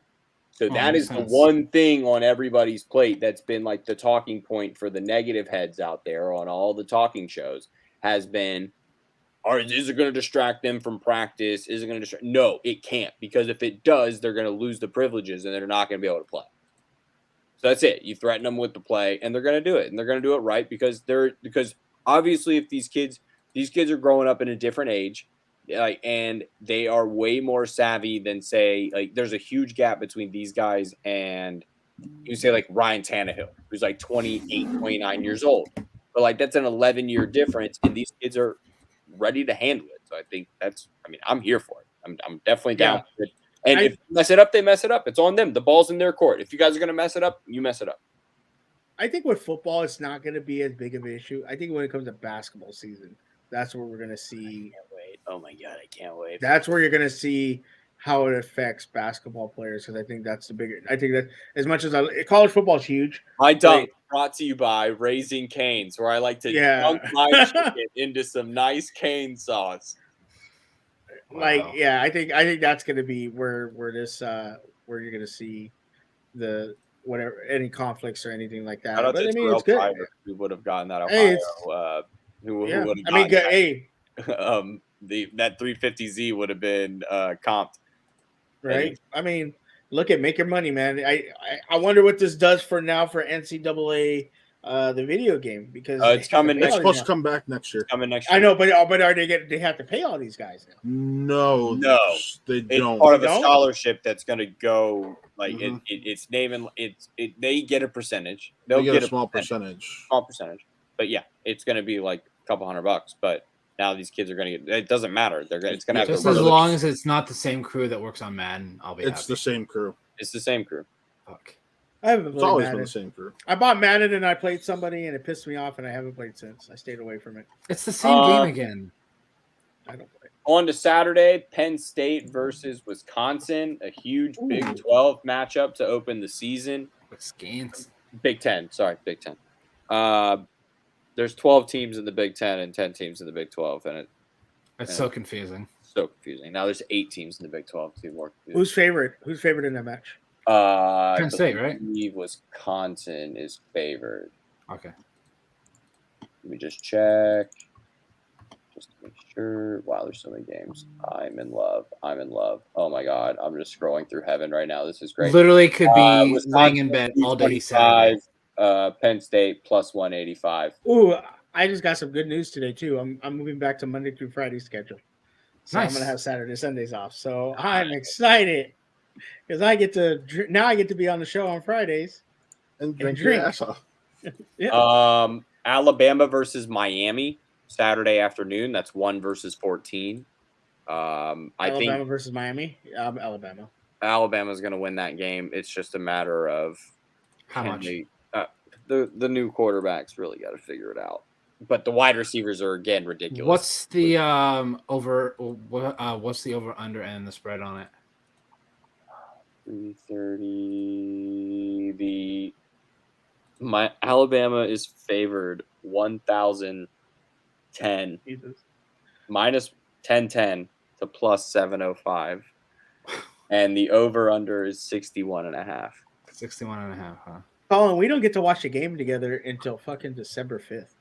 So that is the one thing on everybody's plate that's been like the talking point for the negative heads out there on all the talking shows has been, is it going to distract them from practice? Is it going to distract? No, it can't, because if it does, they're going to lose the privileges and they're not going to be able to play. So that's it. You threaten them with the play and they're going to do it, and they're going to do it right because obviously if these kids are growing up in a different age, and they are way more savvy than say, like, there's a huge gap between these guys and you say like Ryan Tannehill, who's like 28, 29 years old. But like that's an 11-year difference, and these kids are ready to handle it. So I think I'm here for it. I'm definitely down with it. And if they mess it up, they mess it up. It's on them. The ball's in their court. If you guys are going to mess it up, you mess it up. I think with football, it's not going to be as big of an issue. I think when it comes to basketball season, that's where we're going to see. Oh my God, I can't wait. That's where you're going to see how it affects basketball players, because I think that's the bigger. I think that as much as college football is huge. My dunk brought to you by Raising Cane's, where I like to dunk my chicken into some nice cane sauce. I think that's going to be where this where you're going to see the whatever any conflicts or anything like that. But I mean, it's good. We would have gotten that Ohio. Who would have gotten that 350Z would have been comped. Right. I mean, look at make your money, man. I wonder what this does for NCAA, the video game, because it's coming. It's supposed to come back next year. Coming next year. I know, but are they have to pay all these guys now? No, they don't. It's part of a scholarship that's going to go like it's naming they get a percentage. They'll get a small percentage. But yeah, it's going to be like a couple $100. But now these kids are going to get. It doesn't matter. It's going to have just as long as it's not the same crew that works on Madden. I'll be. It's the same crew. It's the same crew. Fuck. I haven't It's always been the same crew. I bought Madden and I played somebody and it pissed me off and I haven't played since. I stayed away from it. It's the same game again. I don't play. On to Saturday, Penn State versus Wisconsin, a huge Big 12 matchup to open the season. Wisconsin. Big 10. Sorry, Big 10. There's 12 teams in the Big 10 and 10 teams in the Big 12, and That's so confusing. So confusing. Now there's 8 teams in the Big 12. Too more confusing. Who's favorite? Who's favorite in that match? Penn State, right? I believe Wisconsin is favored. Okay. Let me just check. Just to make sure. Wow, there's so many games. I'm in love. Oh my God. I'm just scrolling through heaven right now. This is great. Literally could be Wisconsin, laying in bed all day Saturday. Penn State plus 185. Ooh, I just got some good news today too. I'm moving back to Monday through Friday schedule. So Nice. I'm gonna have Saturday, Sundays off. So I'm excited because I get to be on the show on Fridays and drink your ass off. Yeah. Alabama versus Miami Saturday afternoon. That's 1 versus 14. I Alabama think versus Miami. Alabama. Alabama's going to win that game. It's just a matter of how much. The new quarterbacks really got to figure it out. But the wide receivers are again ridiculous. What's the what's the over under and the spread on it? 330. My Alabama is favored 1,010 minus 1010 to plus 705, and the over under is 61.5. 61.5, huh? Colin, we don't get to watch the game together until fucking December 5th.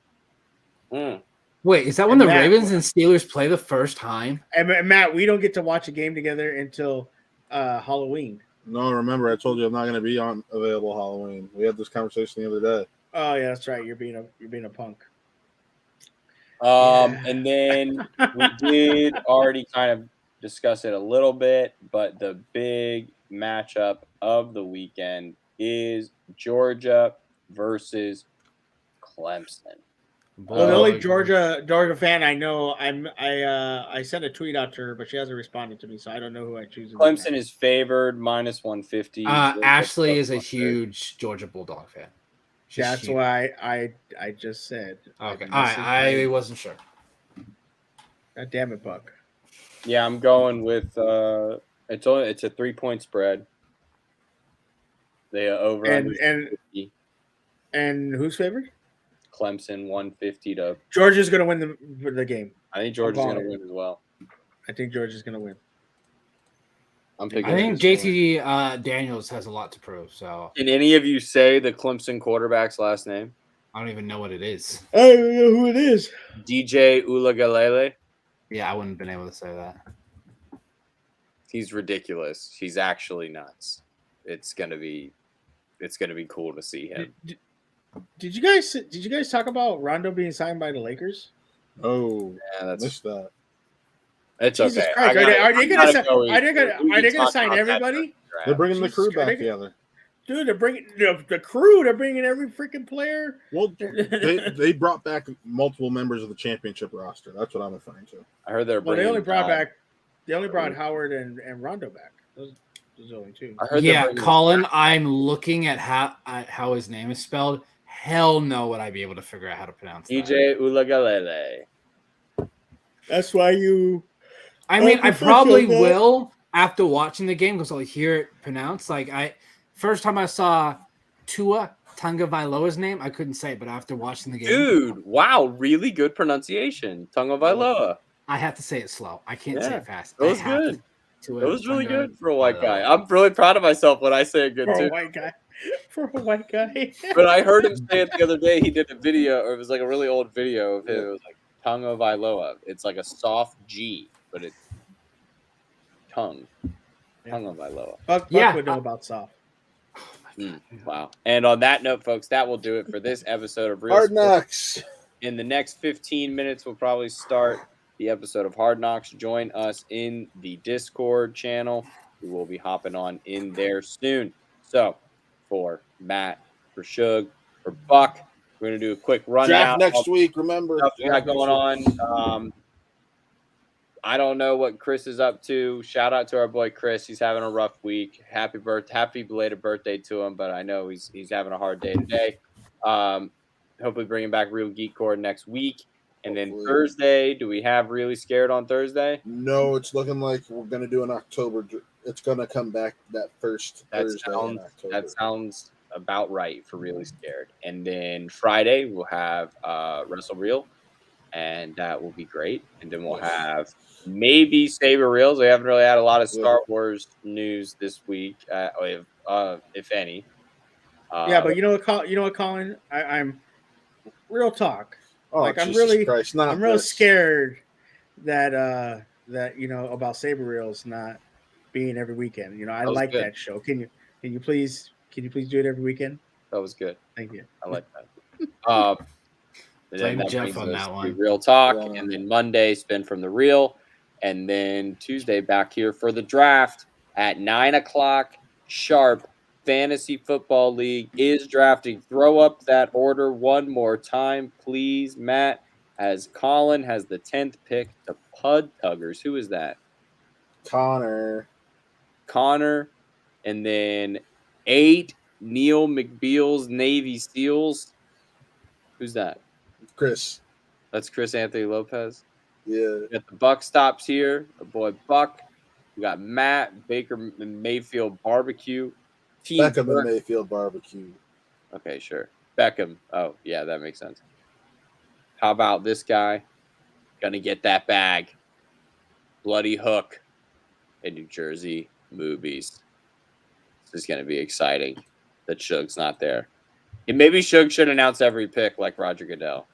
Wait, is that when the Ravens and Steelers play the first time? And Matt, we don't get to watch a game together until Halloween. No, remember I told you I'm not going to be on available Halloween. We had this conversation the other day. Oh yeah, that's right. You're being a punk. And then we did already kind of discuss it a little bit, but the big matchup of the weekend is Georgia versus Clemson. Well, the only Georgia fan I know, I sent a tweet out to her, but she hasn't responded to me, so I don't know who I choose. Clemson is favored minus 150. Ashley is a huge Georgia Bulldog fan. That's why I just said. Okay, I wasn't sure. God damn it, Buck. Yeah, I'm going with it's a 3-point spread. They are over and who's favored? Clemson 150 to. Georgia's going to win the game. I think Georgia's going to win as well. I think Georgia's going to win. I think JT Daniels has a lot to prove. So, can any of you say the Clemson quarterback's last name? I don't even know what it is. I don't know who it is. DJ Uiagalelei. Yeah, I wouldn't have been able to say that. He's ridiculous. He's actually nuts. It's gonna be cool to see him. Did you guys talk about Rondo being signed by the Lakers? Oh, yeah, missed that. It's Jesus okay. Christ. Are they going to sign everybody? They're bringing the crew back together. Dude, they're bringing the crew. They're bringing every freaking player. Well, they brought back multiple members of the championship roster. That's what I'm referring to. I heard they're bringing. They only brought Howard and Rondo back. Those only two. Colin, I'm looking at how his name is spelled. Hell no, would I be able to figure out how to pronounce that? DJ Uiagalelei. That's why you. I mean, I probably will after watching the game because I'll hear it pronounced. First time I saw Tua Tagovailoa's name, I couldn't say it, but after watching the game, dude, wow, really good pronunciation, Tagovailoa. I have to say it slow. I can't say it fast. That was good. It was really good for a white guy. I'm really proud of myself when I say it good too. For a white guy. But I heard him say it the other day. He did a video, or it was like a really old video of him. It was like Tagovailoa. It's like a soft G, but it's Tagovailoa. Buck would know about soft. Wow. And on that note, folks, that will do it for this episode of Real Hard Sports. Knocks. In the next 15 minutes, we'll probably start the episode of Hard Knocks. Join us in the Discord channel. We will be hopping on in there soon. So, for Matt, for Shug, for Buck, we're going to do a quick rundown. Draft next week, remember. Stuff we got going on. I don't know what Chris is up to. Shout out to our boy Chris. He's having a rough week. Happy belated birthday to him, but I know he's having a hard day today. Hopefully bringing back Real Geek Core next week. And then Thursday, do we have Really Scared on Thursday? No, it's looking like we're going to do an October. It's going to come back that first Thursday in October. That sounds about right for Really Scared. And then Friday, we'll have Wrestle Real. and that will be great. And then we'll have maybe Saber Reels. We haven't really had a lot of Star Wars news this week, if any. Yeah, but you know what, Colin? I'm real talk. Oh, like I'm Jesus really, Christ, not I'm real this. scared that about Saber Reels not being every weekend. You know, I like good. that show. Can you please do it every weekend? That was good. Thank you. I like that. Blame that Jeff brings on us that to one. Real Talk, and then Monday, Spin from the Real, and then Tuesday back here for the draft at 9:00 sharp. Fantasy Football League is drafting. Throw up that order one more time, please, Matt, as Colin has the 10th pick to Pud Tuggers. Who is that? Connor, and then 8, Neil McBeal's Navy SEALs. Who's that? Chris. That's Chris Anthony Lopez. Yeah. We got the Buck stops here. The boy Buck. We got Matt Baker Mayfield Barbecue. Beckham and Mayfield Barbecue. Okay, sure. Beckham. Oh, yeah, that makes sense. How about this guy? Gonna get that bag. Bloody Hook in New Jersey movies. This is gonna be exciting that Suge's not there. And maybe Suge should announce every pick like Roger Goodell.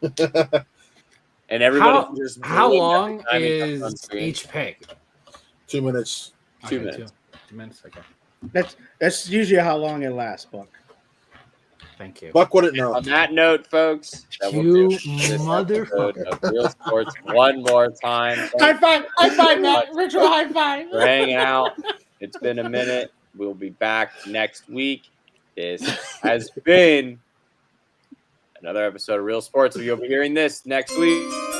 And everybody can just how blow long every time he comes on is screen. each pick? 2 minutes. 2 Okay, minutes. 2 minutes. Okay. That's usually how long it lasts, Buck. Thank you. Buck wouldn't know. On that note, folks, that will You do this motherfucker. episode of Real Sports one more time. High five, Matt. Ritual high five. For hanging out. It's been a minute. We'll be back next week. This has been another episode of Real Sports. You'll be hearing this next week.